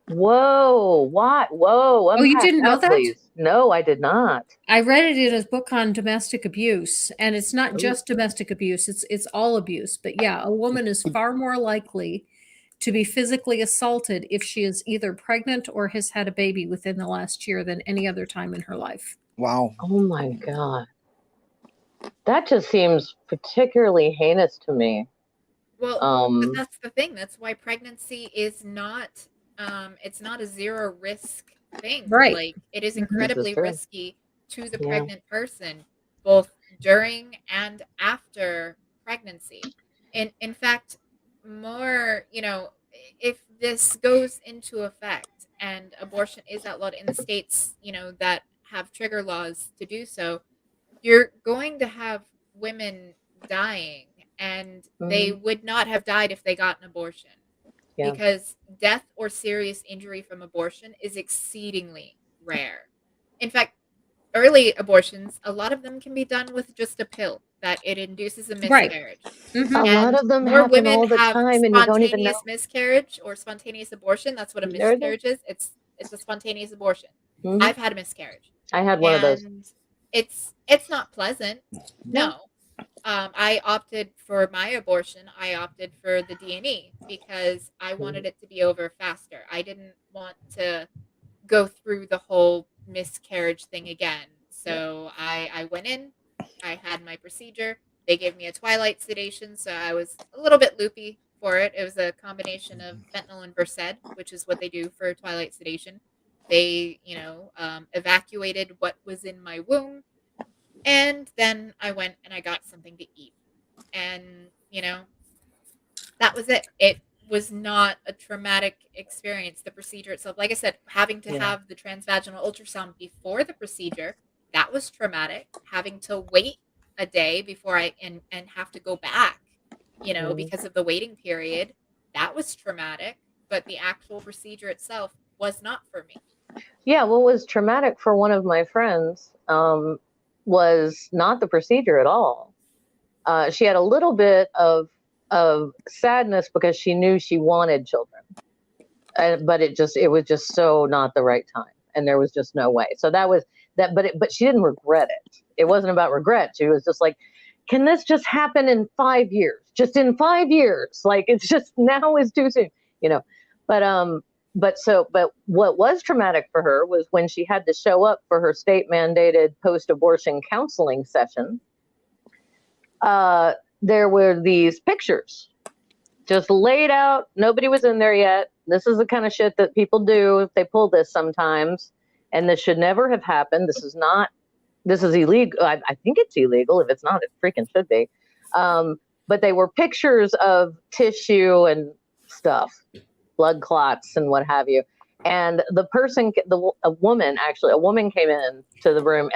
Whoa! What? Whoa! Oh, you didn't know that? Please. No, I did not. I read it in a book on domestic abuse, and it's not just domestic abuse; it's all abuse. But yeah, a woman is far more likely to be physically assaulted if she is either pregnant or has had a baby within the last year than any other time in her life. Wow. Oh my God. That just seems particularly heinous to me. Well, but that's the thing. That's why pregnancy is not it's not a zero risk thing. Right. Like it is Mhm. incredibly This is true. risky to the Yeah. pregnant person, both during and after pregnancy. And in fact, more, if this goes into effect and abortion is outlawed in the states, that have trigger laws to do so, you're going to have women dying, and they would not have died if they got an abortion. Yeah. Because death or serious injury from abortion is exceedingly rare. In fact, early abortions, a lot of them can be done with just a pill that it induces a Right. miscarriage. Mhm. A lot of them more happen women all the have time, and you don't even know. spontaneous miscarriage or spontaneous abortion. That's what a There it is. miscarriage is. It's a spontaneous abortion. Mhm. I've had a miscarriage. I had one of those. And it's not pleasant. No. I opted for my abortion. I opted for the D&E because I wanted it to be over faster. I didn't want to go through the whole miscarriage thing again. So I went in, I had my procedure. They gave me a twilight sedation, so I was a little bit loopy for it. It was a combination of fentanyl and Versed, which is what they do for twilight sedation. They, evacuated what was in my womb, and then I went and I got something to eat. And, that was it. It was not a traumatic experience, the procedure itself. Like I said, having to have the transvaginal ultrasound before the procedure, that was traumatic. Having to wait a day before and have to go back, because of the waiting period, that was traumatic. But the actual procedure itself was not for me. Yeah, what was traumatic for one of my friends was not the procedure at all. She had a little bit of sadness because she knew she wanted children, but it was just so not the right time, and there was just no way. So that was that. But she didn't regret it. It wasn't about regret. She was just like, can this just happen in 5 years? Just in 5 years? Like it's just now is too soon, But what was traumatic for her was when she had to show up for her state mandated post-abortion counseling session. There were these pictures just laid out. Nobody was in there yet. This is the kind of shit that people do if they pull this sometimes. And this should never have happened. This is illegal. I think it's illegal. If it's not, it freaking should be. But they were pictures of tissue and stuff, blood clots and what have you. And a woman came in to the room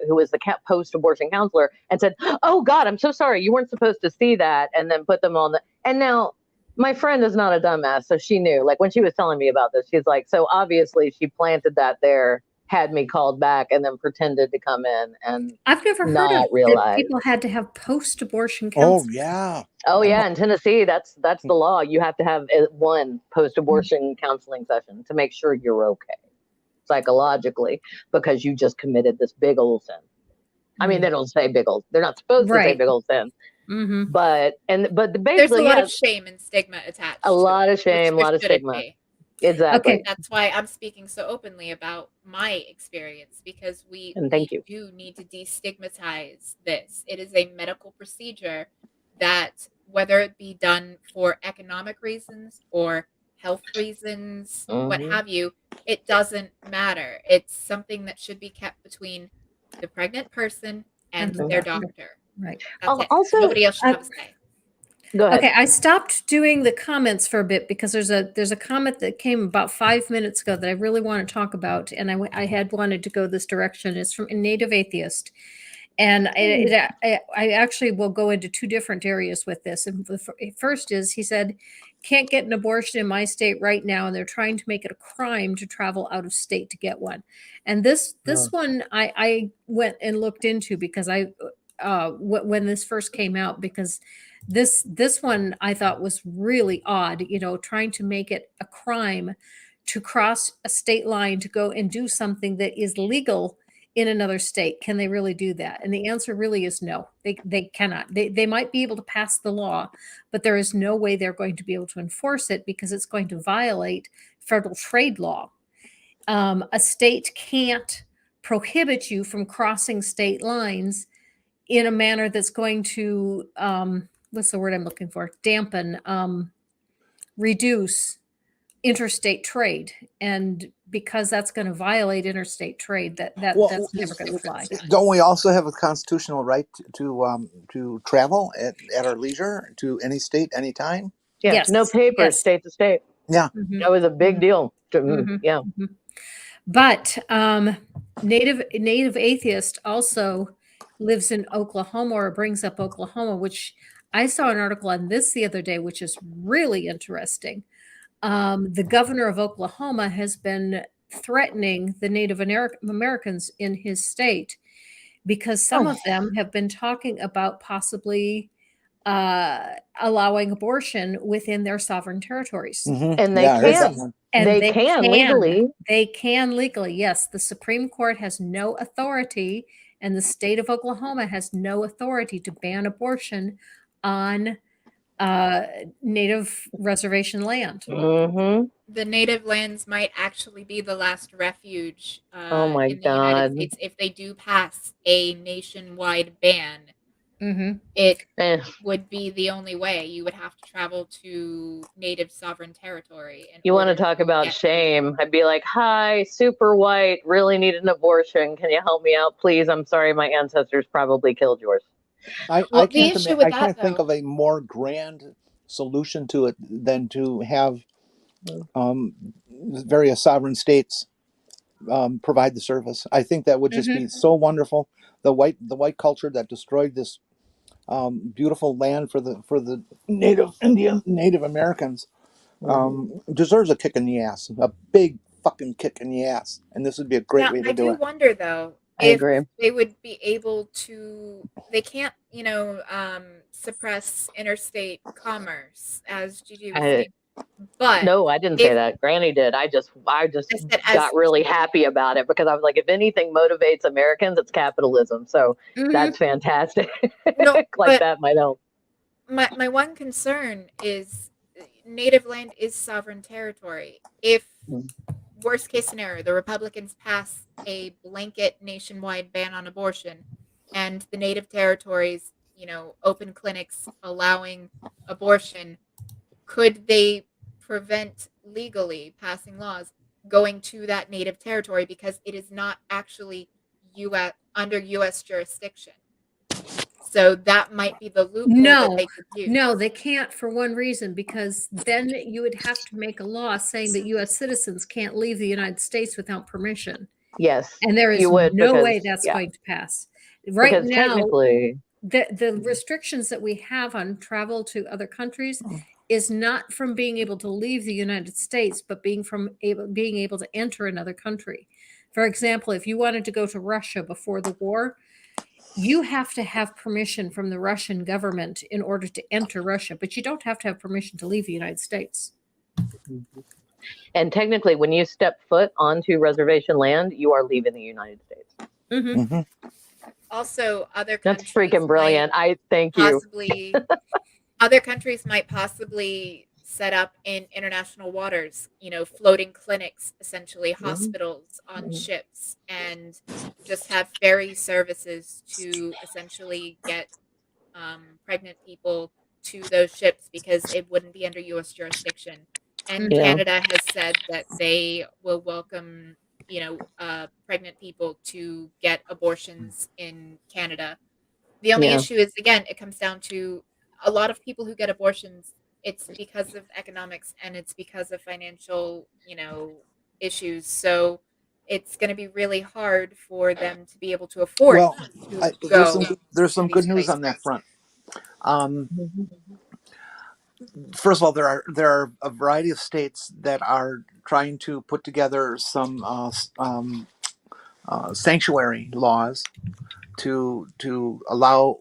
who was the post-abortion counselor and said, "Oh God, I'm so sorry. You weren't supposed to see that." And then put them on and now my friend is not a dumbass. So she knew, like when she was telling me about this, she's like, so obviously she planted that there, had me called back, and then pretended to come in and I've never heard not of realize that people had to have post-abortion Oh counseling. yeah. Oh yeah, in Tennessee, that's the law. You have to have one post-abortion counseling session to make sure you're okay psychologically because you just committed this big old sin. I mean, they don't say big old. They're not supposed to say Right. big old sin. Mm-hmm. But basically, There's a lot of shame and stigma attached. A lot to of shame, a which lot of shouldn't stigma. be. Exactly. Okay. That's why I'm speaking so openly about my experience, because we do need to destigmatize this. It is a medical procedure that, whether it be done for economic reasons or health reasons, what have you, it doesn't matter. It's something that should be kept between the pregnant person and And the their doctor. doctor. Right. That's it. Also, Nobody else should have a say. go ahead. Okay, I stopped doing the comments for a bit because there's a comment that came about 5 minutes ago that I really want to talk about, and I had wanted to go this direction. It's from a Native Atheist, and I actually will go into two different areas with this. And the first is, he said, can't get an abortion in my state right now, and they're trying to make it a crime to travel out of state to get one. And this one I went and looked into because when this first came out, because this one I thought was really odd, trying to make it a crime to cross a state line to go and do something that is legal in another state. Can they really do that? And the answer really is no. They cannot. They might be able to pass the law, but there is no way they're going to be able to enforce it because it's going to violate federal trade law. A state can't prohibit you from crossing state lines in a manner that's going to what's the word I'm looking for? Dampen, reduce interstate trade. And because that's going to violate interstate trade, that's never going to fly. Don't we also have a constitutional right to travel at our leisure to any state, anytime? Yeah, Yes. no papers, Yes. state to state. Yeah. Mhm. That was a big deal. Yeah. Mhm. But Native Atheist also lives in Oklahoma, or brings up Oklahoma, which I saw an article on this the other day, which is really interesting. The governor of Oklahoma has been threatening the Native Americans in his state because some of them have been talking about possibly allowing abortion within their sovereign territories. Mhm. And they Yeah, I heard that can. one. And They can legally. They can legally, yes. The Supreme Court has no authority, and the state of Oklahoma has no authority to ban abortion on Native reservation land. Mm-hmm. The native lands might actually be the last refuge Oh my in the United God. States if they do pass a nationwide ban. Mm-hmm. It Eh. would be the only way. You would have to travel to native sovereign territory. You want to talk about shame? I'd be like, "Hi, super white, really need an abortion. Can you help me out, please? I'm sorry, my ancestors probably killed yours." I the can't issue with I that, can't think though, of a more grand solution to it than to have various sovereign states provide the service. I think that would just be so wonderful. The white culture that destroyed this beautiful land for the Native Americans deserves a kick in the ass, a big fucking kick in the ass, and this would be a great now way to I do do it. wonder, though, I if agree. they would be able to. They can't, suppress interstate commerce, as Gigi was saying. But No, I didn't say that. Granny did. I just I said, got really happy about it because I was like, if anything motivates Americans, it's capitalism. So that's fantastic. No, like but that might help. my one concern is native land is sovereign territory. If worst case scenario, the Republicans pass a blanket nationwide ban on abortion, and the native territories, open clinics allowing abortion, could they prevent legally passing laws going to that native territory because it is not actually under U.S. jurisdiction? So that might be the loophole that they could use. No, they can't, for one reason, because then you would have to make a law saying that U.S. citizens can't leave the United States without permission. Yes, And there is you would, no because, way that's yeah. going to pass. Right Because now, technically, the restrictions that we have on travel to other countries is not from being able to leave the United States, but being able to enter another country. For example, if you wanted to go to Russia before the war, you have to have permission from the Russian government in order to enter Russia, but you don't have to have permission to leave the United States. and technically, when you step foot onto reservation land, you are leaving the United States. Also, other That's countries freaking brilliant. I thank you. Other countries might possibly set up in international waters, floating clinics, essentially hospitals on ships, and just have ferry services to essentially get pregnant people to those ships because it wouldn't be under U.S. jurisdiction. And Canada has said that they will welcome pregnant people to get abortions in Canada. The only Yeah. issue is, again, it comes down to a lot of people who get abortions. It's because of economics and it's because of financial, issues. So it's going to be really hard for them to be able to afford Well, to there's go there's to some these good news places. on that front. Mhm. First of all, there are a variety of states that are trying to put together some sanctuary laws to allow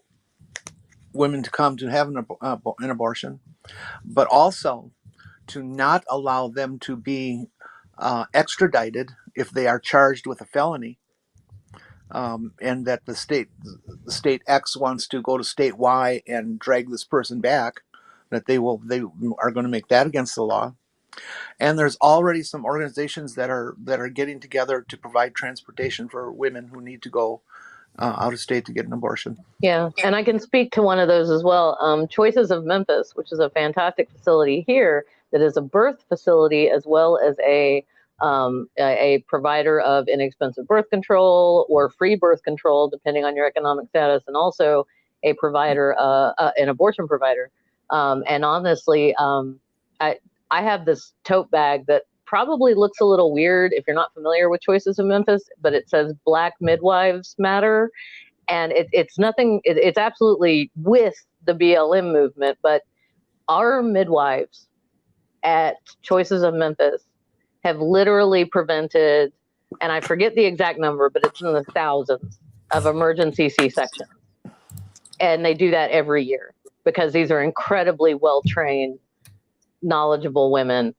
women to come to have an abortion, but also to not allow them to be extradited if they are charged with a felony, and that the state X wants to go to state Y and drag this person back, that they are going to make that against the law. And there's already some organizations that are getting together to provide transportation for women who need to go out of state to get an abortion. Yeah, and I can speak to one of those as well. Choices of Memphis, which is a fantastic facility here that is a birth facility as well as a provider of inexpensive birth control or free birth control, depending on your economic status, and also a provider, an abortion provider. And honestly, I have this tote bag that probably looks a little weird if you're not familiar with Choices of Memphis, but it says Black Midwives Matter. And it's nothing, it's absolutely with the BLM movement, but our midwives at Choices of Memphis have literally prevented, and I forget the exact number, but it's in the thousands of emergency C-sections. And they do that every year because these are incredibly well-trained, knowledgeable women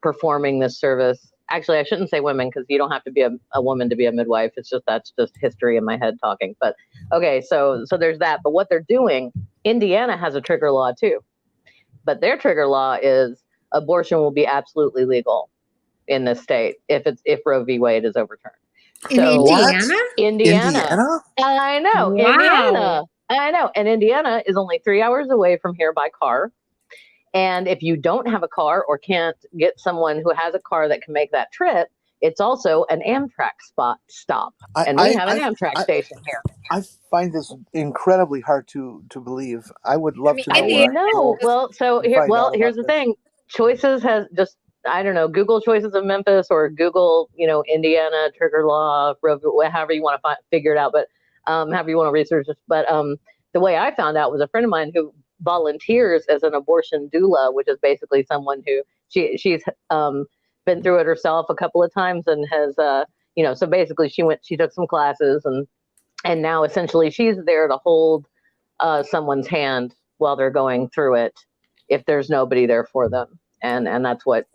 performing this service. Actually, I shouldn't say women because you don't have to be a woman to be a midwife. That's just history in my head talking. But okay, so there's that. But what they're doing, Indiana has a trigger law too. But their trigger law is abortion will be absolutely legal in this state if Roe v. Wade is overturned. In Indiana? Indiana? I know. Wow. Indiana. I know. And Indiana is only 3 hours away from here by car. And if you don't have a car or can't get someone who has a car that can make that trip, it's also an Amtrak stop. And we have an Amtrak station here. I find this incredibly hard to believe. I would love to know. I know. Well, so here's the thing. Choices has just, I don't know, Google Choices of Memphis or Google, Indiana trigger law, however you want to figure it out, but however you want to research it. But the way I found out was a friend of mine who volunteers as an abortion doula, which is basically someone who she's been through it herself a couple of times and has so basically she took some classes and now essentially she's there to hold someone's hand while they're going through it if there's nobody there for them, and that's what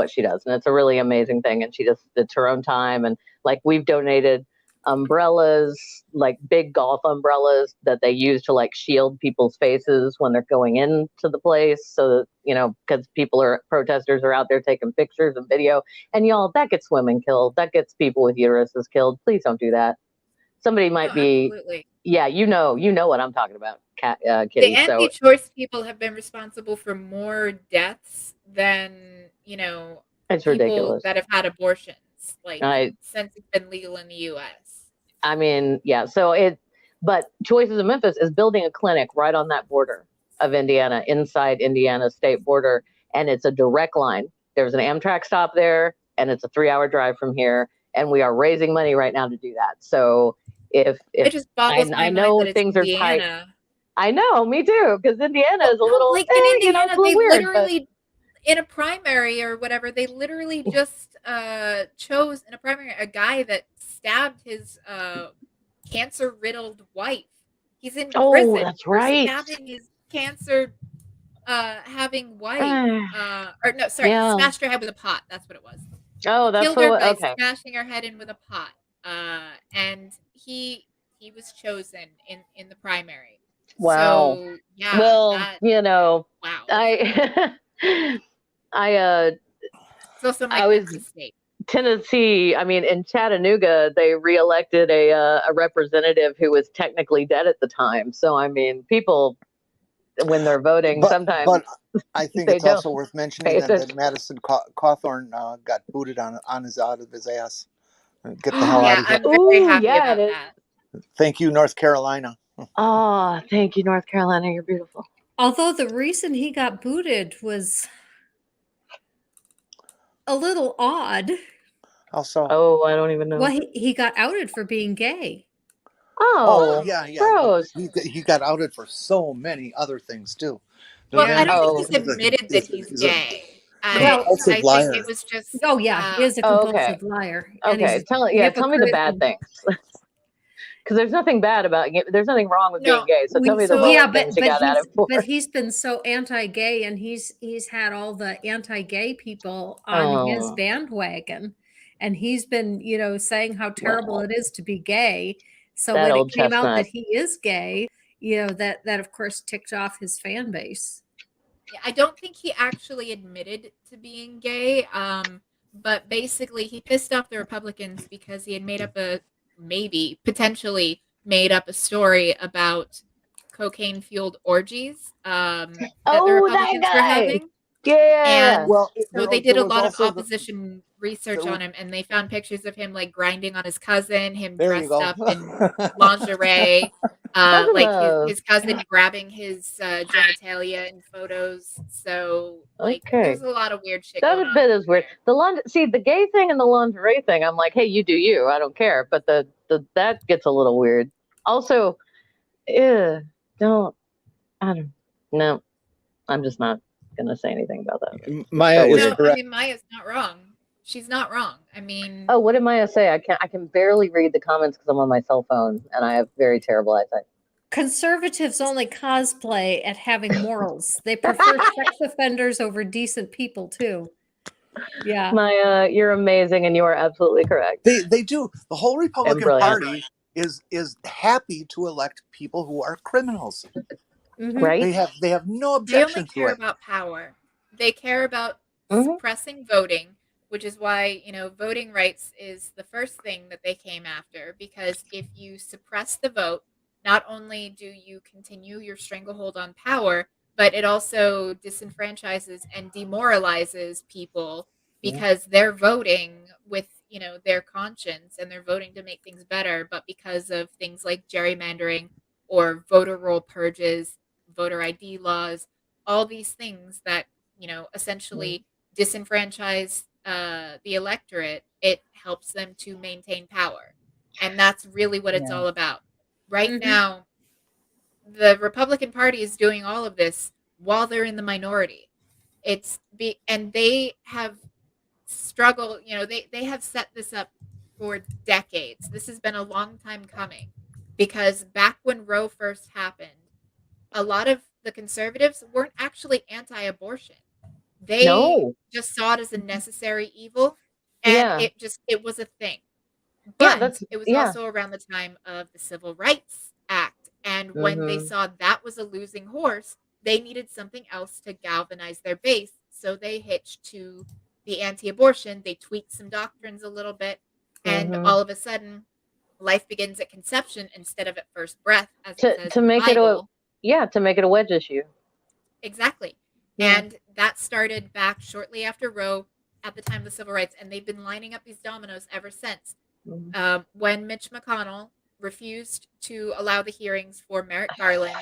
she does, and it's a really amazing thing. And it's her own time, and like we've donated umbrellas, like big golf umbrellas that they use to like shield people's faces when they're going into the place, so that because protesters are out there taking pictures and video, and y'all, that gets women killed, that gets people with uteruses killed. Please don't do that. Somebody might be absolutely. Yeah, you know what I'm talking about, Kitty. The anti-choice people have been responsible for more deaths than it's people ridiculous that have had abortions since it's been legal in the U.S. I mean, yeah. But Choices of Memphis is building a clinic right on that border of Indiana, inside Indiana state border, and it's a direct line. There's an Amtrak stop there, and it's a 3-hour drive from here, and we are raising money right now to do that. So if it just boggles my mind that it's things Indiana. are tight. I know, me too, because Indiana is a little like in Indiana, it's a little they weird, literally in a primary or whatever, they literally just chose in a primary a guy that stabbed his cancer-riddled wife. He's in prison. That's right. Stabbing his cancer having wife. Smashed her head with a pot. That's what it was. Oh, that's killed her by okay. smashing her head in with a pot. And he was chosen in the primary. Wow. So, yeah. Well, wow. I was Tennessee. I mean, in Chattanooga, they reelected a representative who was technically dead at the time. So, I mean, people, when they're voting, sometimes. But I think it's also worth mentioning that Madison Cawthorn got booted out of his ass. Get the hell out Yeah, of here. I'm very Ooh, happy yeah, about it is. that. Thank you, North Carolina. Oh, thank you, North Carolina. You're beautiful. Although the reason he got booted was a little odd. Also, Oh, I don't even know. Well, he got outed for being gay. oh Oh, yeah, yeah. gross. He got outed for so many other things too. Well, I Yeah. don't think Oh, he's admitted that he's He's gay. a Well, compulsive I think liar. it was just Oh yeah, he is a oh, okay. compulsive liar, and he's Okay. a Tell me the hypocrite. bad things. Because there's nothing bad about there's nothing wrong with being no. gay. So tell me the So wrong Yeah, things you got at it for. but he's been so anti-gay, and he's had all the anti-gay people on his Oh, bandwagon, and he's been saying how terrible well, it is to be gay. So that when it old came out that chestnut. he is gay, that of course ticked off his fan base. yeah, I don't think he actually admitted to being gay. But basically, he pissed off the Republicans because he had potentially made up a story about cocaine fueled orgies that the Oh, that Republicans were guy. having. Yeah. And Well, so they did there a was lot of also opposition research there, on him, and they found pictures of him like grinding on his cousin, him there you dressed go. up in lingerie, Cousin like love. his cousin grabbing his genitalia in photos. So like Okay. there's a lot of weird shit That going on. bit is weird. See, the gay thing and the lingerie thing, I'm like, hey, you do you. I don't care. But the that gets a little weird. Also, don't. I don't. No, I'm just not gonna say anything about that. It's Maya so is weird. No, I correct. mean Maya's not wrong. She's not wrong. I mean, Oh, what did Maya say? I can barely read the comments because I'm on my cell phone and I have very terrible eyesight. Conservatives only cosplay at having morals. They prefer sex offenders over decent people too. Yeah. Maya, you're amazing and you are absolutely correct. They do. The whole And Republican brilliant. Party is happy to elect people who are criminals. Mhm. Right? They have no they only objection to care it. about power. They care about Mhm. suppressing voting, which is why, voting rights is the first thing that they came after. Because if you suppress the vote, not only do you continue your stranglehold on power, but it also disenfranchises and demoralizes people because they're voting with, their conscience and they're voting to make things better. But because of things like gerrymandering or voter roll purges, voter ID laws, all these things that essentially disenfranchise the electorate, it helps them to maintain power, and that's really what it's all about. Right Mhm. now, the Republican Party is doing all of this while they're in the minority. And they have struggled. They have set this up for decades. This has been a long time coming because back when Roe first happened, a lot of the conservatives weren't actually anti-abortion. They No. just saw it as a necessary evil, and Yeah. it was a thing. Yeah, But it was yeah. also around the time of the Civil Rights Act, and when they Mhm. saw that was a losing horse, they needed something else to galvanize their base, so they hitched to the anti-abortion. They tweaked some doctrines a little bit, and Mhm. all of a sudden, life begins at conception instead of at first breath, as it says To in the make it Bible. to make it a wedge issue. Exactly. Yeah. And that started back shortly after Roe at the time of the civil rights. And they've been lining up these dominoes ever since. Mhm. When Mitch McConnell refused to allow the hearings for Merrick Garland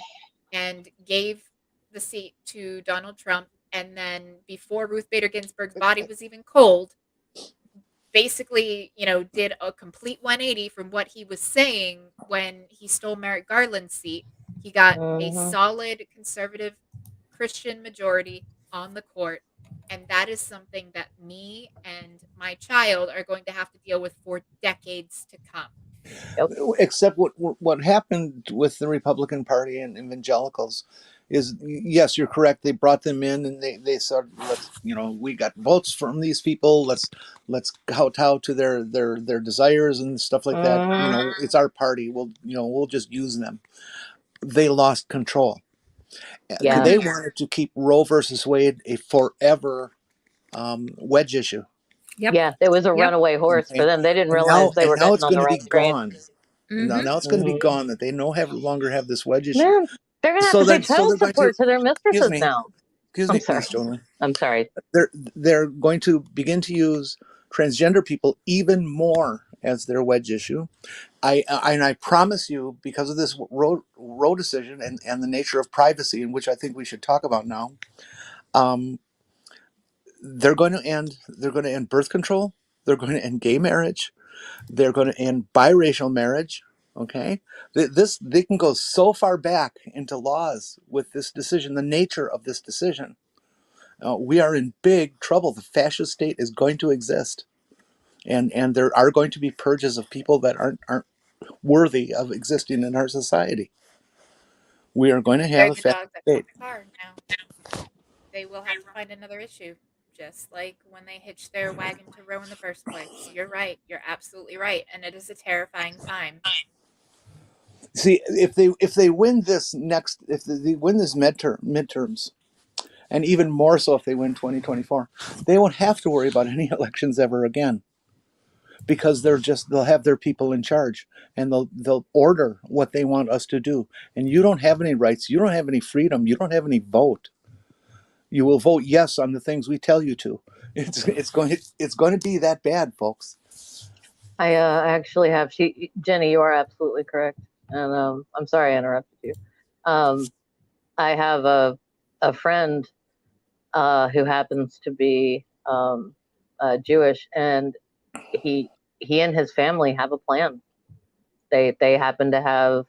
and gave the seat to Donald Trump, and then before Ruth Bader Ginsburg's body was even cold, basically, did a complete 180 from what he was saying when he stole Merrick Garland's seat. He got a Mhm. solid conservative Christian majority on the court. And that is something that me and my child are going to have to deal with for decades to come. Except what happened with the Republican Party and evangelicals is, yes, you're correct. They brought them in and they said, let's, we got votes from these people. Let's kowtow to their desires and stuff like that. Mhm. It's our party. We'll just use them. They lost control. Yeah. They wanted to keep Roe versus Wade a forever wedge issue. Yep. Yeah, it was a Yep. runaway horse for Okay. them. They didn't And realize they were now hitting it's on going the to wrong be train. gone. Mhm. Now it's going to be Mhm. gone. That they no longer have this wedge issue. Man, they're gonna have to pay child going support to their excuse mistresses me, now. excuse I'm me, sorry. please, Jolie. I'm sorry. They're going to begin to use transgender people even more as their wedge issue. I promise you, because of this Roe decision and the nature of privacy, in which I think we should talk about now, they're going to end birth control. They're going to end gay marriage. They're going to end biracial marriage. Okay, they can go so far back into laws with this decision. The nature of this decision, we are in big trouble. The fascist state is going to exist, and there are going to be purges of people that aren't worthy of existing in our society. We are going to have They're a the fascist dog that state. caught the car now. They will have to find another issue, just like when they hitched their wagon to Roe in the first place. You're right. You're absolutely right. And it is a terrifying time. See, if they win this if they win this midterms, and even more so if they win 2024, they won't have to worry about any elections ever again, because they'll have their people in charge, and they'll order what they want us to do. And you don't have any rights, you don't have any freedom, you don't have any vote. You will vote yes on the things we tell you to. It's going to be that bad, folks. I actually have Jenni, you are absolutely correct, and I'm sorry I interrupted you. I have a friend who happens to be Jewish, and he and his family have a plan. They happen to have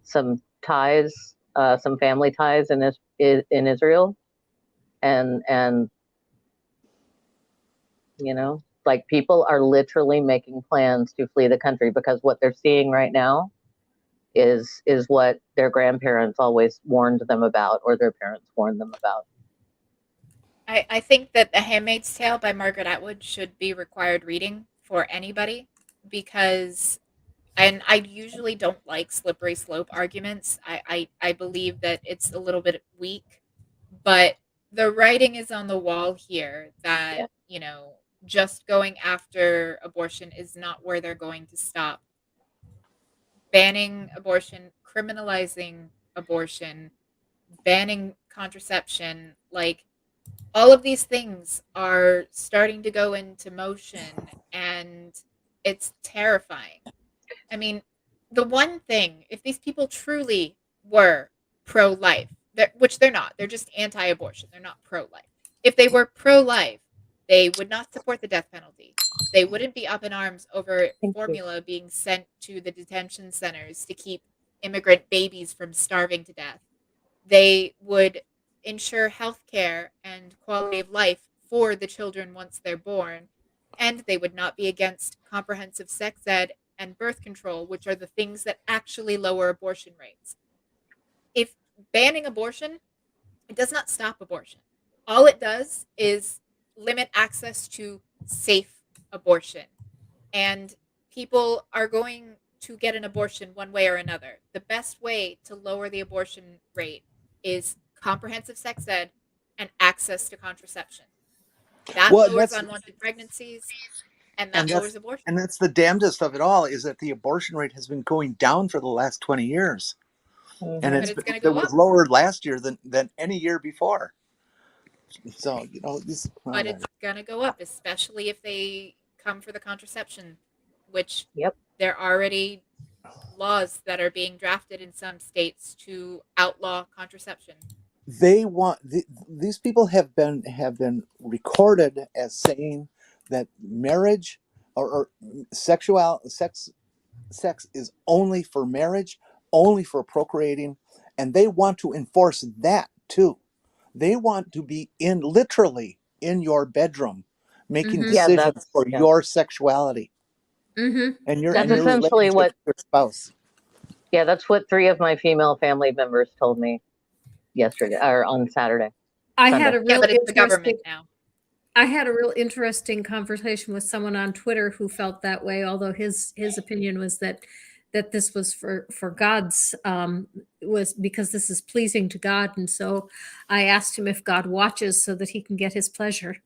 some ties, some family ties in Israel, and you know, like, people are literally making plans to flee the country because what they're seeing right now is what their grandparents always warned them about, or their parents warned them about. I think that The Handmaid's Tale by Margaret Atwood should be required reading for anybody, because, and I usually don't like slippery slope arguments. I believe that it's a little bit weak, but the writing is on the wall here that, Yeah. Just going after abortion is not where they're going to stop. Banning abortion, criminalizing abortion, banning contraception, like, all of these things are starting to go into motion, and it's terrifying. I mean, the one thing, if these people truly were pro-life, which they're not, they're just anti-abortion, they're not pro-life. If they were pro-life, they would not support the death penalty. They wouldn't be up in arms over Thank you. formula being sent to the detention centers to keep immigrant babies from starving to death. They would ensure health care and quality of life for the children once they're born, and they would not be against comprehensive sex ed and birth control, which are the things that actually lower abortion rates. If banning abortion, it does not stop abortion. All it does is limit access to safe abortion. And people are going to get an abortion one way or another. The best way to lower the abortion rate is comprehensive sex ed and access to contraception. That Well, lowers unwanted pregnancies, and that lowers abortion. and that's the damnedest of it all, is that the abortion rate has been going down for the last 20 years. Mm-hmm. And But it's going to it go was up. lower last year than any year before. So, But it's going to go up, especially if they come for the contraception, which there are already laws that are being drafted in some states to outlaw contraception. They want these people have been recorded as saying that marriage or sex is only for marriage, only for procreating, and they want to enforce that too. They want to be literally in your bedroom making decisions for your sexuality and your That's essentially relationship what with your spouse. Yeah, that's what 3 of my female family members told me yesterday, or on Saturday. I had a real but it's the government now. I had a real interesting conversation with someone on Twitter who felt that way, although his opinion was that this was for God's was because this is pleasing to God. And so I asked him if God watches so that he can get his pleasure.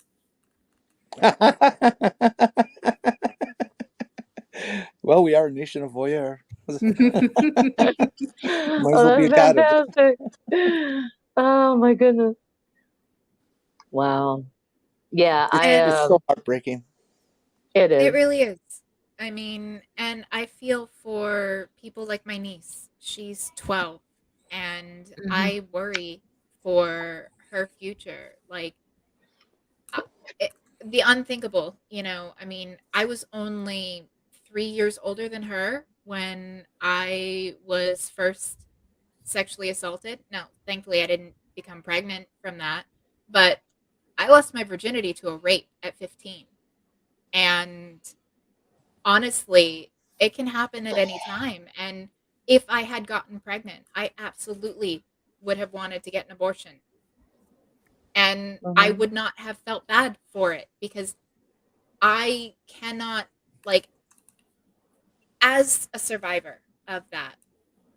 Well, we are a nation of voyeur. Might as well be fantastic. Oh my goodness. Wow. Yeah, it's so heartbreaking. It is. It really is. I mean, and I feel for people like my niece. She's 12, and I worry for her future. Like, uh, it, the unthinkable, I mean, I was only 3 years older than her when I was first sexually assaulted. Now, thankfully, I didn't become pregnant from that, but I lost my virginity to a rape at 15. And honestly, it can happen at any time. And if I had gotten pregnant, I absolutely would have wanted to get an abortion. And I would not have felt bad for it because I cannot, like, as a survivor of that,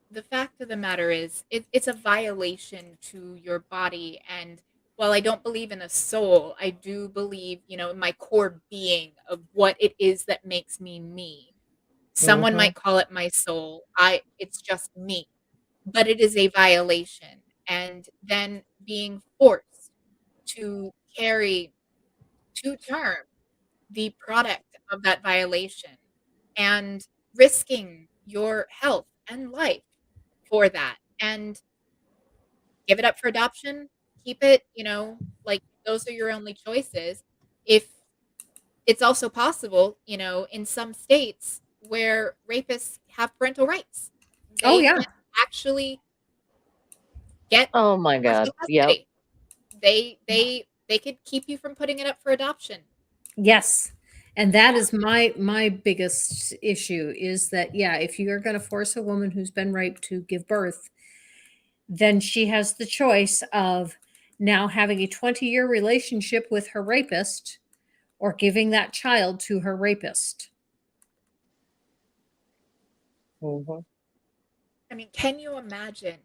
the fact of the matter is it's a violation to your body. And while I don't believe in a soul, I do believe, in my core being of what it is that makes me me. Someone might call it my soul. It's just me. But it is a violation. And then being forced to carry to term the product of that violation and risking your health and life for that, and give it up for adoption, keep it, like, those are your only choices. If it's also possible, in some states where rapists have parental rights, Oh they yeah. can actually get Oh my God. partial Yep. custody. They could keep you from putting it up for adoption. Yes. And that is my biggest issue is that, yeah, if you're going to force a woman who's been raped to give birth, then she has the choice of now having a 20-year relationship with her rapist or giving that child to her rapist. I mean, can you imagine,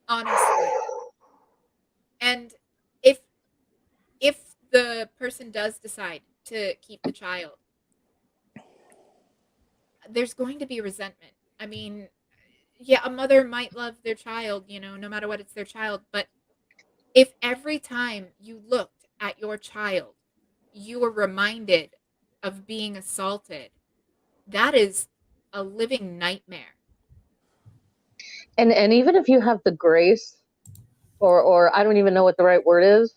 honestly? And if if the person does decide to keep the child, there's going to be resentment. I mean, yeah, a mother might love their child, no matter what, it's their child. But if every time you looked at your child, you were reminded of being assaulted, that is a living nightmare. And even if you have the grace, or I don't even know what the right word is,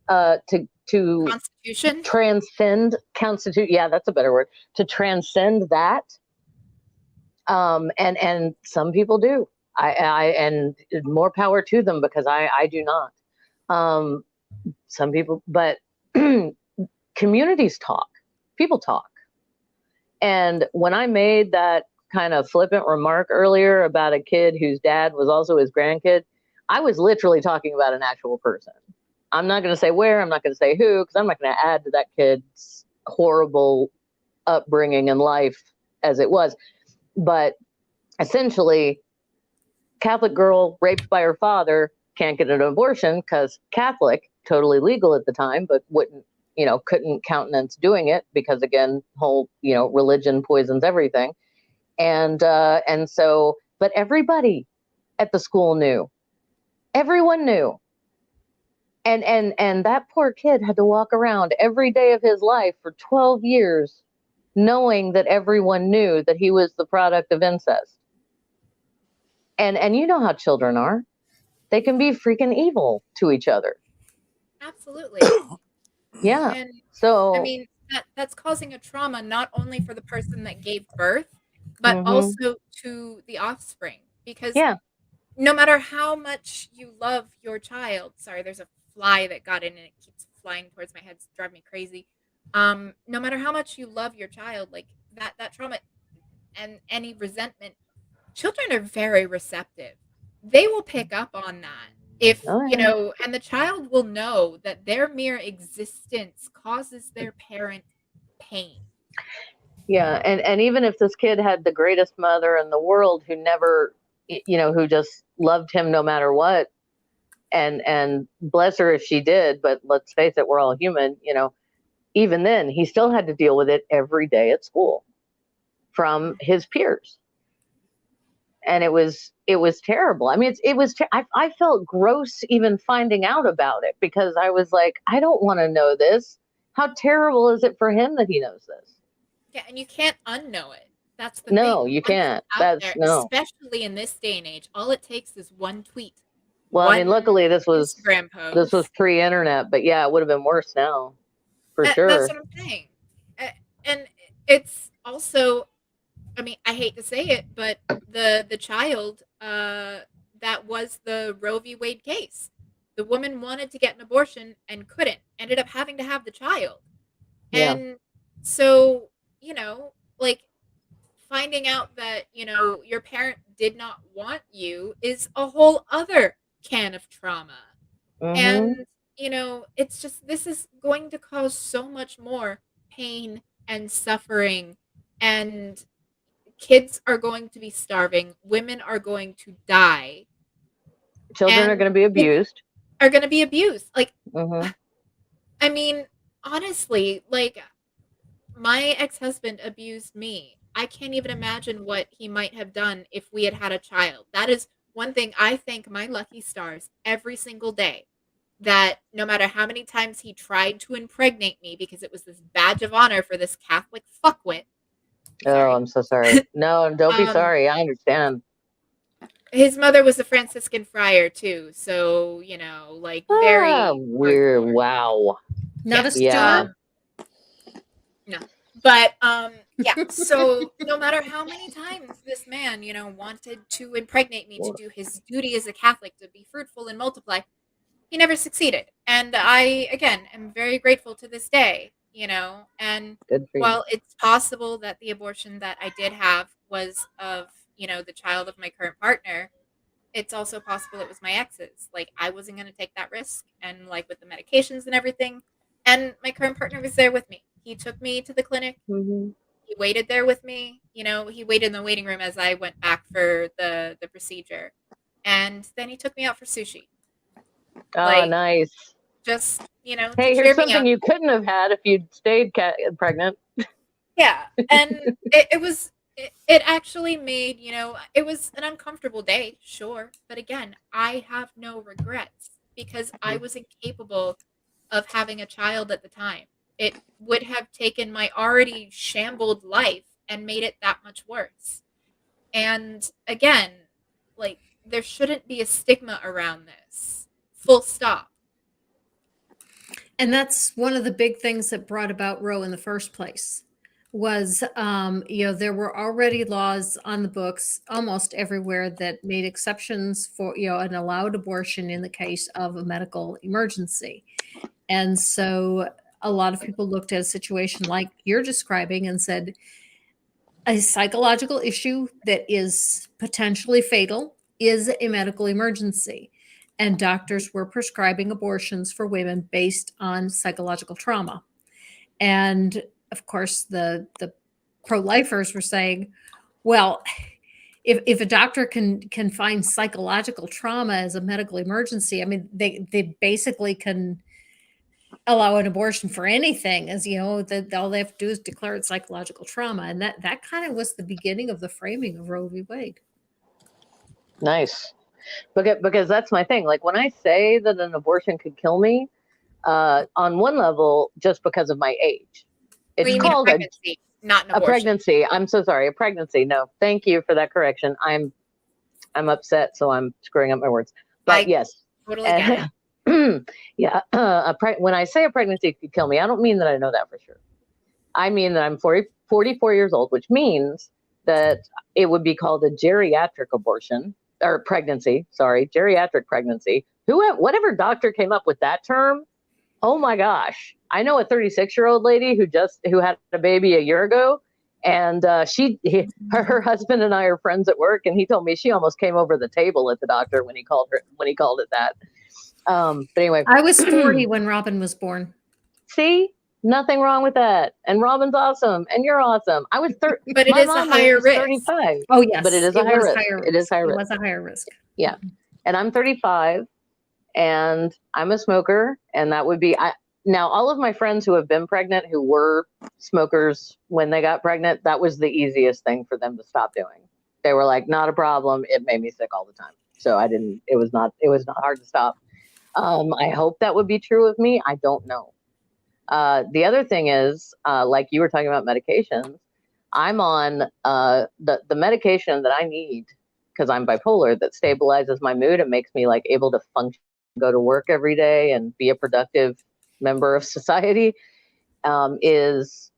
to Constitution? transcend constitute. Yeah, that's a better word. To transcend that, and some people do. And more power to them, because I do not. Some people, but communities talk, people talk. And when I made that kind of flippant remark earlier about a kid whose dad was also his grandkid, I was literally talking about an actual person. I'm not going to say where, I'm not going to say who, because I'm not going to add to that kid's horrible upbringing and life as it was. But essentially, Catholic girl raped by her father can't get an abortion because Catholic, totally legal at the time, but wouldn't, couldn't countenance doing it because, again, whole, religion poisons everything. And so, but everybody at the school knew. Everyone knew. And that poor kid had to walk around every day of his life for 12 years knowing that everyone knew that he was the product of incest. And you know how children are. They can be freaking evil to each other. Absolutely. Yeah. And I So, mean, that's causing a trauma not only for the person that gave birth, but also to the offspring. Because yeah. no matter how much you love your child, sorry, there's a fly that got in and it keeps flying towards my head, it's driving me crazy. No matter how much you love your child, like that trauma and any resentment, children are very receptive. They will pick up on that. If, Oh, yeah. and the child will know that their mere existence causes their parent pain. Yeah. And even if this kid had the greatest mother in the world who never, who just loved him no matter what, and bless her if she did, but let's face it, we're all human, even then, he still had to deal with it every day at school from his peers. And it was terrible. I mean, I felt gross even finding out about it, because I was like, I don't want to know this. How terrible is it for him that he knows this? Yeah, and you can't unknow it. That's the thing. No, you Once it's can't. out That's there, no. especially in this day and age, all it takes is one tweet, Well, I mean, one luckily this was Instagram post. pre-internet, but yeah, it would have been worse now for That's sure. what I'm saying. And it's also, I mean, I hate to say it, but the child that was the Roe v. Wade case. The woman wanted to get an abortion and couldn't. Ended up having to have the child. Yeah. And so, like finding out that, your parent did not want you is a whole other can of trauma. Mm-hmm. And, it's just this is going to cause so much more pain and suffering, and kids are going to be starving, women are going to die, Children are and going to be kids abused. are going to be abused. Like, Mm-hmm. I mean, honestly, like my ex-husband abused me. I can't even imagine what he might have done if we had had a child. That is one thing I thank my lucky stars every single day, that no matter how many times he tried to impregnate me because it was this badge of honor for this Catholic fuckwit. Oh, Sorry. I'm so sorry. No, don't be Um, sorry. I understand. his mother was a Franciscan friar too, so like very Weird. hardcore. Wow. Not Yeah. a Yeah. Stewart. No. But yeah, so no matter how many times this man, wanted to impregnate me to do his duty as a Catholic, to be fruitful and multiply, he never succeeded. And I again am very grateful to this day, and Good for you. while it's possible that the abortion that I did have was of, the child of my current partner, it's also possible it was my ex's. Like, I wasn't going to take that risk, and like with the medications and everything, and my current partner was there with me. He took me to the clinic. Mm-hmm. He waited there with me. He waited in the waiting room as I went back for the procedure, and then he took me out for sushi. Oh, Like, nice. just to Hey, cheer here's me something up. you couldn't have had if you'd stayed pregnant. Yeah, and it actually made, it was an uncomfortable day, sure, but again, I have no regrets because I was incapable of having a child at the time. It would have taken my already shambled life and made it that much worse. And again, like, there shouldn't be a stigma around this. Full stop. And that's one of the big things that brought about Roe in the first place was, there were already laws on the books almost everywhere that made exceptions for, an allowed abortion in the case of a medical emergency. And so a lot of people looked at a situation like you're describing and said, a psychological issue that is potentially fatal is a medical emergency. And doctors were prescribing abortions for women based on psychological trauma. And of course, the pro-lifers were saying, well, if a doctor can find psychological trauma as a medical emergency, I mean, they basically can allow an abortion for anything, as that all they have to do is declare it psychological trauma. And that kind of was the beginning of the framing of Roe v. Wade. Nice. Because that's my thing. Like when I say that an abortion could kill me, on one level, just because of my age, Well, it's you mean a called pregnancy, not an a abortion. pregnancy. I'm so sorry, a pregnancy. No, thank you for that correction. I'm upset, so I'm screwing up my words. But yes, Totally get it. Yeah. When I say a pregnancy could kill me, I don't mean that I know that for sure. I mean that I'm 44 years old, which means that it would be called a geriatric abortion or pregnancy. Sorry, geriatric pregnancy. Whatever doctor came up with that term, oh my gosh. I know a 36-year-old lady who had a baby a year ago, and her husband and I are friends at work, and he told me she almost came over the table at the doctor when he called it that. But anyway, I was 40 when Robin was born. see, nothing wrong with that. And Robin's awesome, and you're awesome. I was 30. But it My is a mom higher was risk. 35. Oh yes, but it is a higher risk. It is high risk. It was a higher risk. Yeah, and I'm 35, and I'm a smoker, and that would be now all of my friends who have been pregnant who were smokers when they got pregnant, that was the easiest thing for them to stop doing. They were like, not a problem. It made me sick all the time, so I didn't. It was not hard to stop. I hope that would be true of me. I don't know. The other thing is, like you were talking about medications, I'm on the medication that I need because I'm bipolar that stabilizes my mood and makes me like able to function, go to work every day and be a productive member of society, is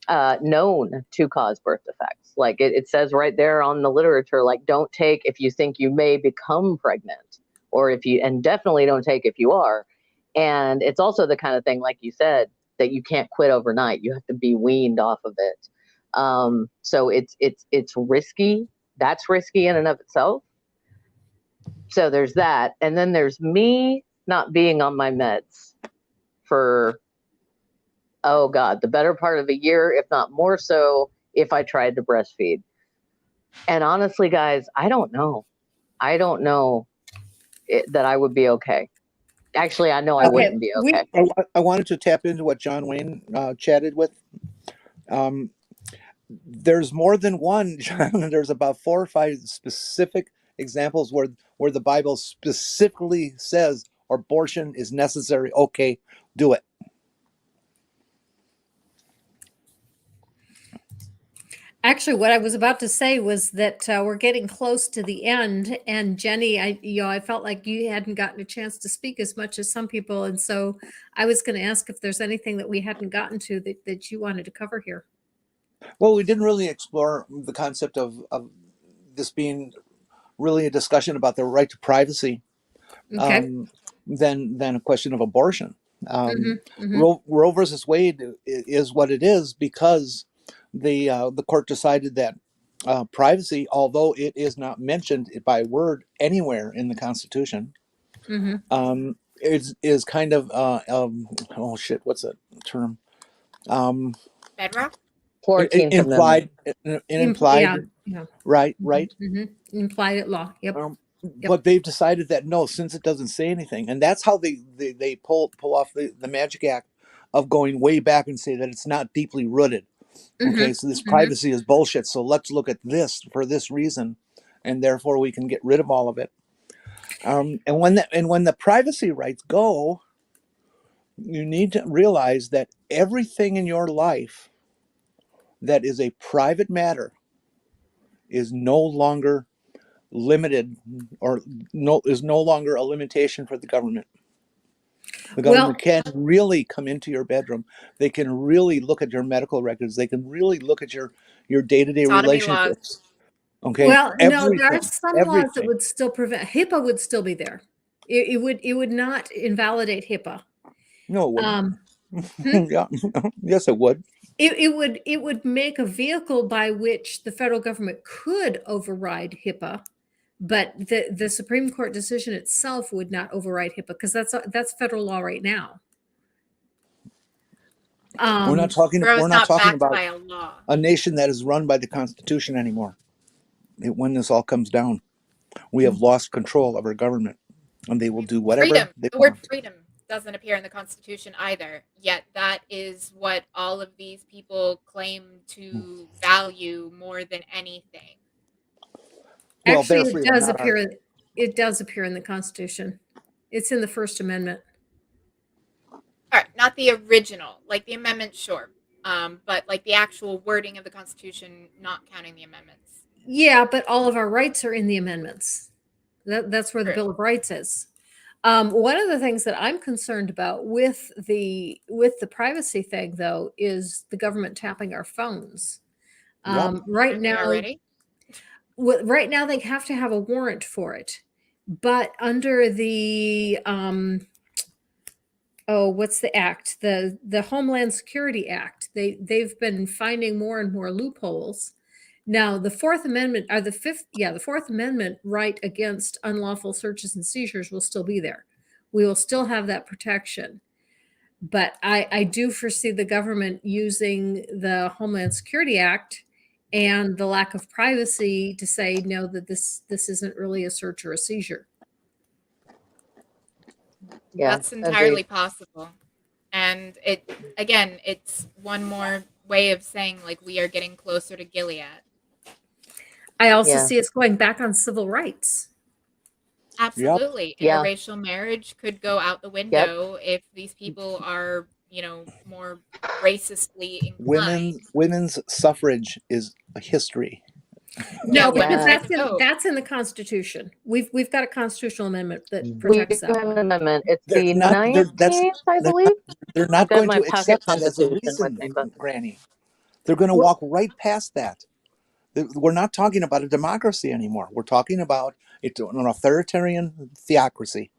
known to cause birth defects. Like it says right there on the literature, like don't take if you think you may become pregnant, or if you, and definitely don't take if you are. And it's also the kind of thing, like you said, that you can't quit overnight. You have to be weaned off of it. So it's risky. That's risky in and of itself. So there's that. And then there's me not being on my meds for, oh God, the better part of a year, if not more so, if I tried to breastfeed. And honestly, guys, I don't know. I don't know that I would be okay. Actually, I know I wouldn't be okay. I wanted to tap into what John Wayne chatted with. There's more than one, John. There's about 4 or 5 specific examples where the Bible specifically says abortion is necessary. Okay, do it. Actually, what I was about to say was that we're getting close to the end, and Jenni, I felt like you hadn't gotten a chance to speak as much as some people, and so I was going to ask if there's anything that we hadn't gotten to that you wanted to cover here. Well, we didn't really explore the concept of this being really a discussion about the right to privacy, Okay. than a question of abortion. Mm-hmm. Roe versus Wade is what it is because the court decided that privacy, although it is not mentioned by word anywhere in the Constitution, Mm-hmm. is kind of oh shit, what's that term? Bedrock? 14th Implied, Yeah. right. Mm-hmm. Implied at law. Yep. But they've decided that no, since it doesn't say anything, and that's how they pull off the magic act of going way back and say that it's not deeply rooted. Okay, so this privacy is bullshit. So let's look at this for this reason, and therefore we can get rid of all of it. And when the privacy rights go, you need to realize that everything in your life that is a private matter is no longer limited, or is no longer a limitation for the government. The government can really come into your bedroom. They can really look at your medical records. They can really look at your day-to-day relationships. Okay. Well, no, there are Everything. some laws that would still prevent. HIPAA would still be there. It would not invalidate HIPAA. No, it wouldn't. Yeah. Yes, it would. It would make a vehicle by which the federal government could override HIPAA, but the Supreme Court decision itself would not override HIPAA because that's federal law right now. We're not talking about by a law. a nation that is run by the Constitution anymore. When this all comes down, we have lost control of our government, and they will do whatever they The want. word freedom doesn't appear in the Constitution either, yet that is what all of these people claim to value more than anything. Well, actually, it does appear in the Constitution. It's in the First Amendment. All right, not the original, like the amendment, sure, but like the actual wording of the Constitution, not counting the amendments. Yeah, but all of our rights are in the amendments. That's where the Bill of Rights is. One of the things that I'm concerned about with the privacy thing, though, is the government tapping our phones. Right now, they have to have a warrant for it, but under the what's the act? The Homeland Security Act. They've been finding more and more loopholes. Now, the Fourth Amendment, or the Fourth Amendment right against unlawful searches and seizures will still be there. We will still have that protection. But I do foresee the government using the Homeland Security Act and the lack of privacy to say, no, that this isn't really a search or a seizure. Yeah, that's entirely possible. And it's one more way of saying like we are getting closer to Gilead. I also see us going back on civil rights. Absolutely. Interracial marriage could go out the window if these people are more racistly inclined. Women's suffrage is a history. Yeah, No, because women's right that's to vote. that's in the Constitution. We've got a constitutional amendment that We protects do that have an one. amendment. It's They're the not. 19th, I They're believe. they're not I've got going my to pocket accept that as a constitution with reason, me, but Granny. They're going to Well, walk right past that. We're not talking about a democracy anymore. We're talking about an authoritarian theocracy.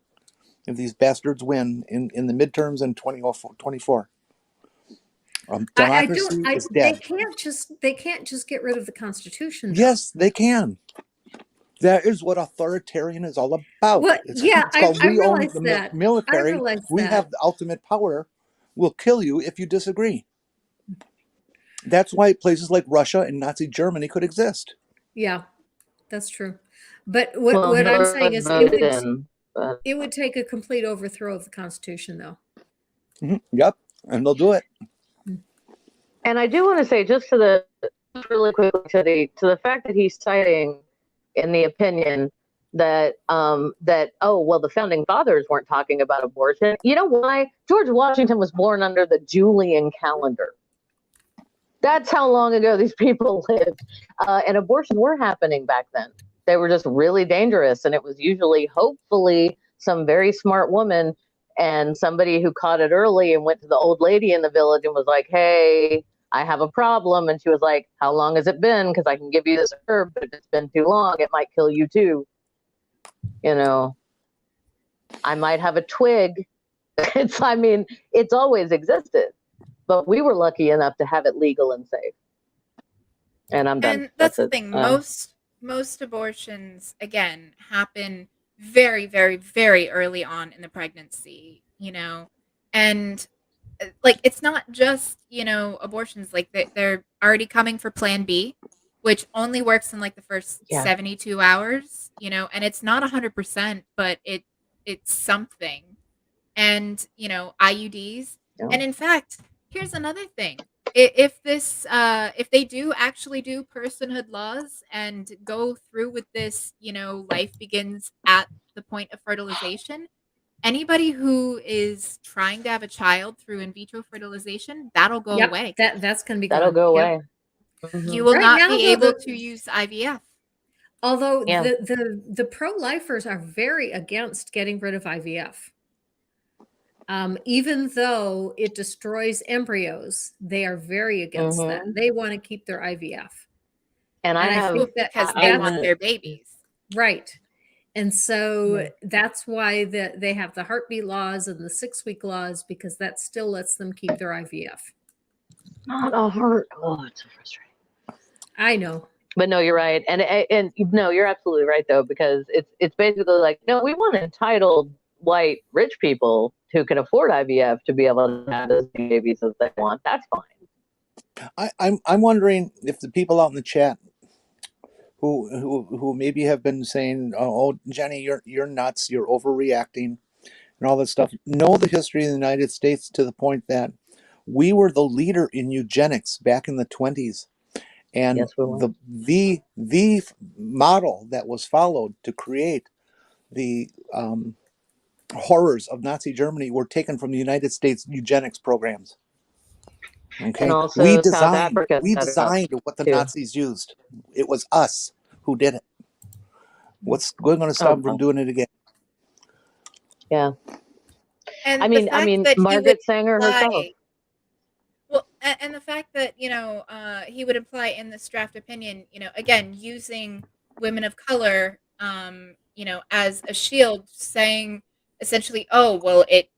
If these bastards win in the midterms in 2024, democracy is they dead. can't just get rid of the Constitution, though. Yes, they can. That is what authoritarian is all about. Well, yeah, It's called I we own realize the that. I military. realize We that. have the ultimate power. We'll kill you if you disagree. That's why places like Russia and Nazi Germany could exist. Yeah, that's true. But what well, I'm Hitler saying was is voted in. But it would take a complete overthrow of the Constitution, though. Yep, and they'll do it. and I do want to say just really quickly to the fact that he's citing in the opinion that the founding fathers weren't talking about abortion. You know why? George Washington was born under the Julian calendar. That's how long ago these people lived, and abortions were happening back then. They were just really dangerous, and it was usually, hopefully, some very smart woman and somebody who caught it early and went to the old lady in the village and was like, "Hey, I have a problem," and she was like, "How long has it been? Because I can give you this herb, but if it's been too long, it might kill you too. I might have a twig." It's always existed, but we were lucky enough to have it legal and safe. And I'm done. And that's the it. thing. Most abortions, again, happen very, very, very early on in the pregnancy, and like it's not just abortions. Like they're already coming for Plan B, which only works in like the first 72 hours, and it's not 100%, but it's something. And IUDs, and in fact, here's another thing. If they do actually do personhood laws and go through with this, life begins at the point of fertilization. Anybody who is trying to have a child through in vitro fertilization, that'll go away. That's going to be That'll gone. go away. Mm-hmm. You will not be able to use IVF. Although the pro-lifers are very against getting rid of IVF. Even though it destroys embryos, they are very against that. They want to keep their IVF. And I think that because they want their babies. Right. And so that's why they have the heartbeat laws and the 6-week laws, because that still lets them keep their IVF. Not a heart. Oh, it's so frustrating. I know. But no, you're right. And no, you're absolutely right, though, because it's basically like, no, we want entitled white rich people who can afford IVF to be able to have as many babies as they want. That's fine. I'm wondering if the people out in the chat who maybe have been saying, "Oh, Jenni, you're nuts, you're overreacting," and all that stuff, know the history of the United States to the point that we were the leader in eugenics back in the 20s, and yes, we were. the model that was followed to create the horrors of Nazi Germany were taken from the United States eugenics programs. Okay, and also we South Africa designed what the Nazis used. It was us who did it. What's going to stop them from doing it again? Yeah, and I mean, Margaret Sanger herself. Well, and the fact that he would imply in this draft opinion, again using women of color, as a shield, saying essentially, oh well, it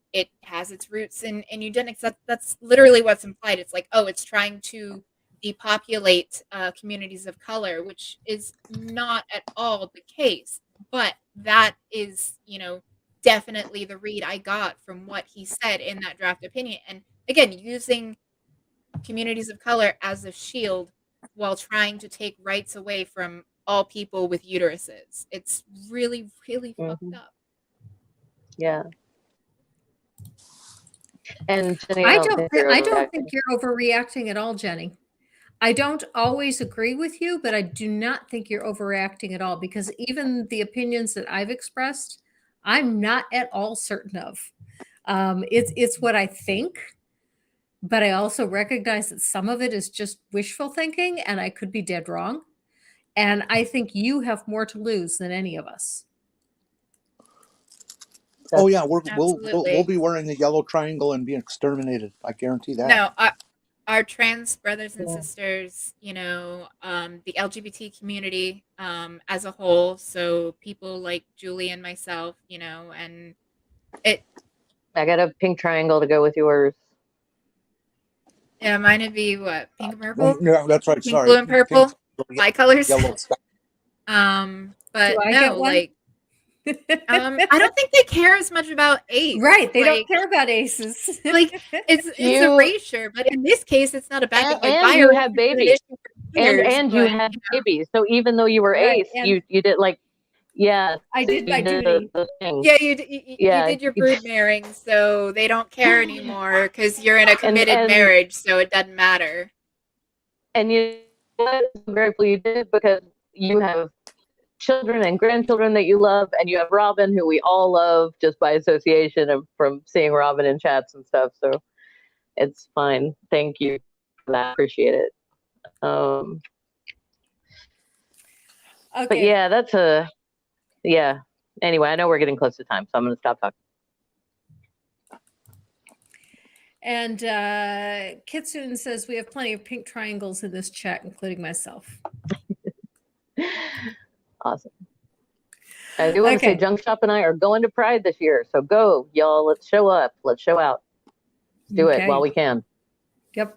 has its roots in eugenics. That's literally what's implied. It's like, oh, it's trying to depopulate communities of color, which is not at all the case. But that is, definitely the read I got from what he said in that draft opinion. And again, using communities of color as a shield while trying to take rights away from all people with uteruses. It's really, really fucked up. Yeah. And Jenni, I don't think you're overreacting at all, Jenni. I don't always agree with you, but I do not think you're overreacting at all, because even the opinions that I've expressed, I'm not at all certain of. It's what I think. but I also recognize that some of it is just wishful thinking, and I could be dead wrong. And I think you have more to lose than any of us. Oh yeah, we'll Absolutely. be wearing a yellow triangle and being exterminated. I guarantee that. No, our trans brothers and Yeah. sisters, the LGBT community as a whole, so people like Julie and myself, and it. I got a pink triangle to go with yours. Yeah, mine would be what? Pink and purple? Yeah, that's right. Pink, Sorry, blue, and purple? pink, My colors? yellow sky. But Do I no, get one? like, I don't think they care as much about ace. Right, they don't Like, care about aces. like it's You- erasure, but in this case, it's not a bad thing. Like, and you have babies. and And you had babies. So even though you were Right, ace, and- you did like, yeah. I did my you duty. the thing. Yeah, you Yeah, did your brood marrying, so they don't care anymore because you're in a committed and- marriage, so it doesn't matter. And you know what? I'm grateful you did, because you have children and grandchildren that you love, and you have Robin, who we all love just by association and from seeing Robin in chats and stuff. So it's fine. Thank you for that. Appreciate it. Okay. But yeah, yeah. Anyway, I know we're getting close to time, so I'm going to stop talking. And Kitsune says we have plenty of pink triangles in this chat, including myself. Awesome. I do want to say Junk Shop and I are going to Pride this year. So go, y'all. Let's show up. Let's show out. Let's do it while we can. Yep.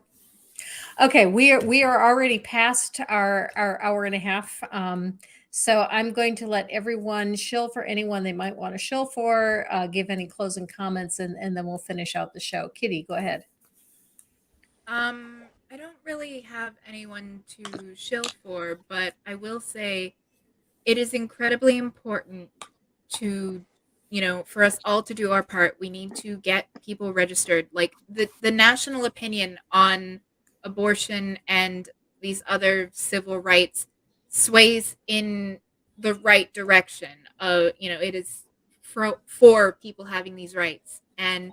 Okay, we are already past our hour and a half. So I'm going to let everyone shill for anyone they might want to shill for, give any closing comments, and then we'll finish out the show. Kitty, go ahead. I don't really have anyone to shill for, but I will say it is incredibly important to, for us all to do our part. We need to get people registered. Like the national opinion on abortion and these other civil rights sways in the right direction. It is for people having these rights. And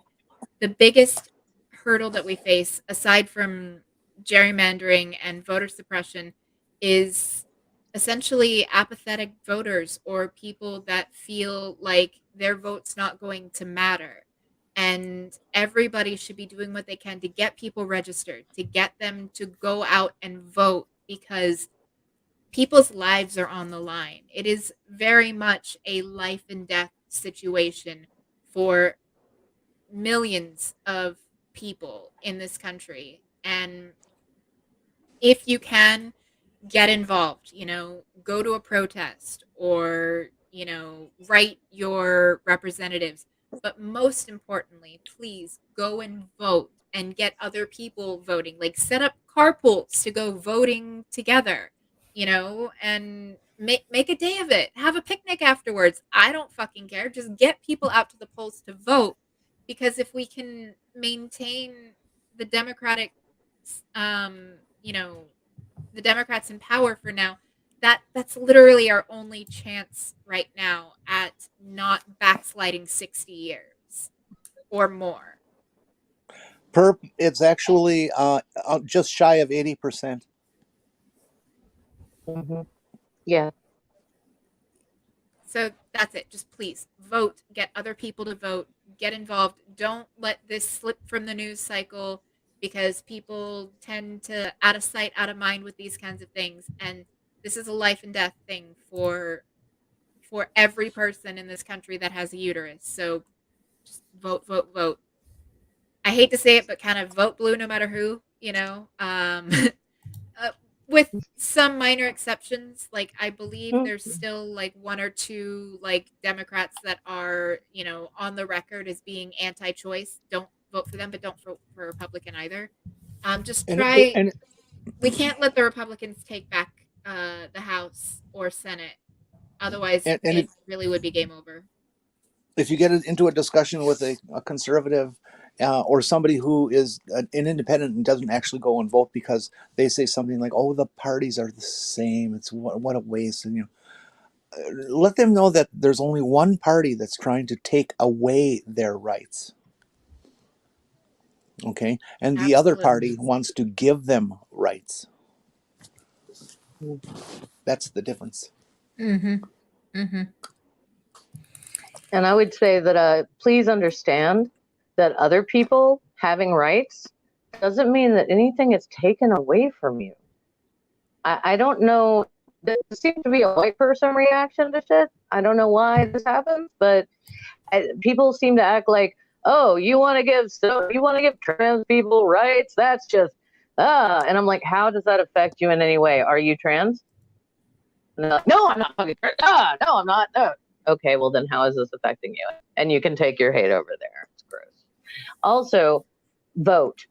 the biggest hurdle that we face, aside from gerrymandering and voter suppression, is essentially apathetic voters or people that feel like their vote's not going to matter. And everybody should be doing what they can to get people registered, to get them to go out and vote, because people's lives are on the line. It is very much a life and death situation for millions of people in this country. And if you can, get involved, go to a protest or, write your representatives. But most importantly, please go and vote and get other people voting. Like, set up carpools to go voting together, and make a day of it. Have a picnic afterwards. I don't fucking care. Just get people out to the polls to vote. Because if we can maintain the Democratic, the Democrats in power for now, that's literally our only chance right now at not backsliding 60 years or more. It's actually just shy of 80%. Mm-hmm. Yeah. So that's it. Just please vote, get other people to vote, get involved. Don't let this slip from the news cycle, because people tend to out of sight, out of mind with these kinds of things. And this is a life and death thing for every person in this country that has a uterus. So just vote, vote, vote. I hate to say it, but kind of vote blue no matter who, with some minor exceptions. Like, I believe there's still like one or two like Democrats that are, on the record as being anti-choice. Don't vote for them, but don't vote for Republican either. Just try. And we can't let the Republicans take back the House or Senate. Otherwise, it really would be game over. If you get into a discussion with a conservative or somebody who is an independent and doesn't actually go and vote because they say something like, "Oh, the parties are the same. It's what a waste," and let them know that there's only one party that's trying to take away their rights. Okay. And the other party Absolutely. wants to give them rights. That's the difference. Mm-hmm. Mm-hmm. And I would say that please understand that other people having rights doesn't mean that anything is taken away from you. I don't know. There seems to be a white person reaction to shit. I don't know why this happens, but people seem to act like, oh, you want to give trans people rights? That's just and I'm like, how does that affect you in any way? Are you trans? And they're like, no, I'm not fucking trans. No, I'm not. No. Okay, well then how is this affecting you? And you can take your hate over there. It's gross. Also, vote.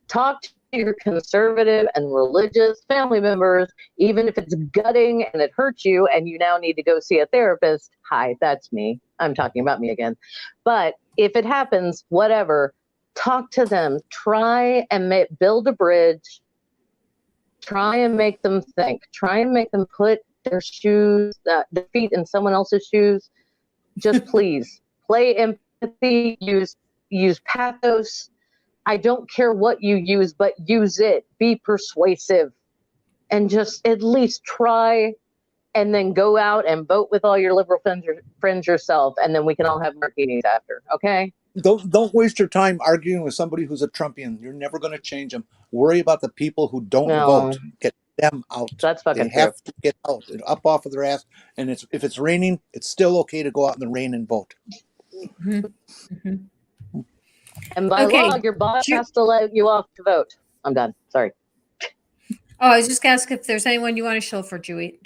Talk to your conservative and religious family members, even if it's gutting and it hurts you and you now need to go see a therapist. Hi, that's me. I'm talking about me again. But if it happens, whatever, talk to them. Try and build a bridge. Try and make them think. Try and make them put their shoes, their feet in someone else's shoes. Just please play empathy, use pathos. I don't care what you use, but use it. Be persuasive and just at least try, and then go out and vote with all your liberal friends yourself. And then we can all have martinis after. Okay. Don't waste your time arguing with somebody who's a Trumpian. You're never going to change them. Worry about the people who don't vote. Get them out. That's fucking They have to get out and up off of their ass. And if it's raining, it's still okay to go out in the rain and vote. Mm-hmm. Mm-hmm. And by law, your boss has to let you off to vote. I'm done. Sorry. Oh, I was just going to ask if there's anyone you want to show for Julie.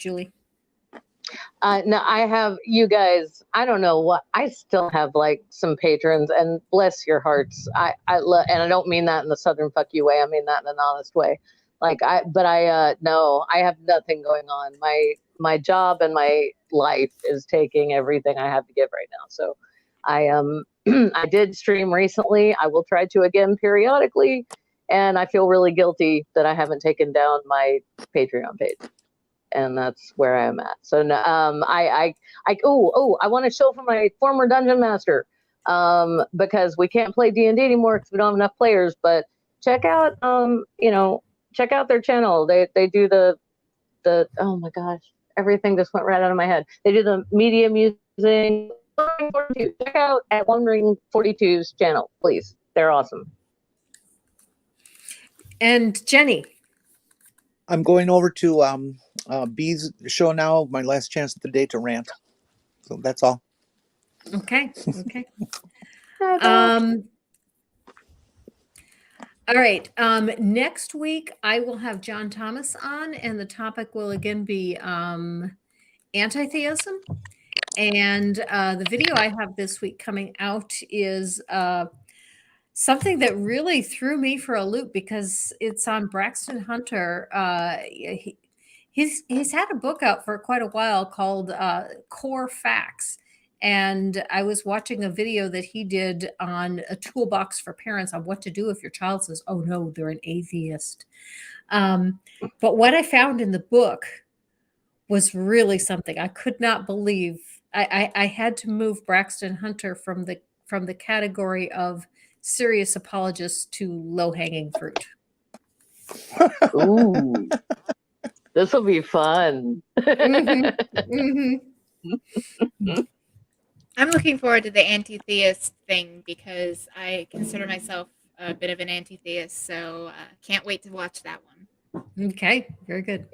No, I have you guys. I don't know what. I still have like some patrons, and bless your hearts. And I don't mean that in the Southern fuck you way. I mean that in an honest way. No, I have nothing going on. My job and my life is taking everything I have to give right now. So I did stream recently. I will try to again periodically, and I feel really guilty that I haven't taken down my Patreon page. And that's where I am at. So I want to show for my former dungeon master, because we can't play D&D anymore because we don't have enough players. But check out check out their channel. They do the oh my gosh, everything just went right out of my head. They do the medium using check out at One Ring 42's channel, please. They're awesome. And Jenny. I'm going over to B's show now, my last chance of the day to rant. So that's all. Okay. All right. Next week, I will have John Thomas on, and the topic will again be anti-theism. And the video I have this week coming out is something that really threw me for a loop because it's on Braxton Hunter. He's had a book out for quite a while called Core Facts. And I was watching a video that he did on a toolbox for parents on what to do if your child says, oh no, they're an atheist. But what I found in the book was really something I could not believe. I had to move Braxton Hunter from the category of serious apologists to low-hanging fruit. Ooh, this will be fun. I'm looking forward to the anti-theist thing because I consider myself a bit of an anti-theist, so can't wait to watch that one. Okay, very good.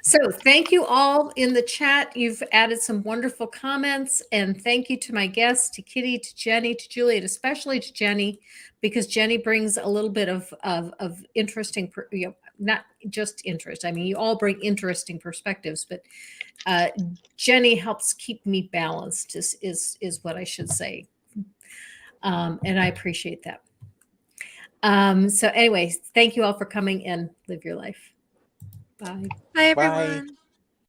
So thank you all in the chat. You've added some wonderful comments, and thank you to my guests, to Kitty, to Jenny, to Julie, and especially to Jenny, because Jenny brings a little bit of interesting, not just interest. I mean, you all bring interesting perspectives, but Jenny helps keep me balanced is what I should say. And I appreciate that. So anyways, thank you all for coming in. Live your life. Bye. Bye, everyone. Bye.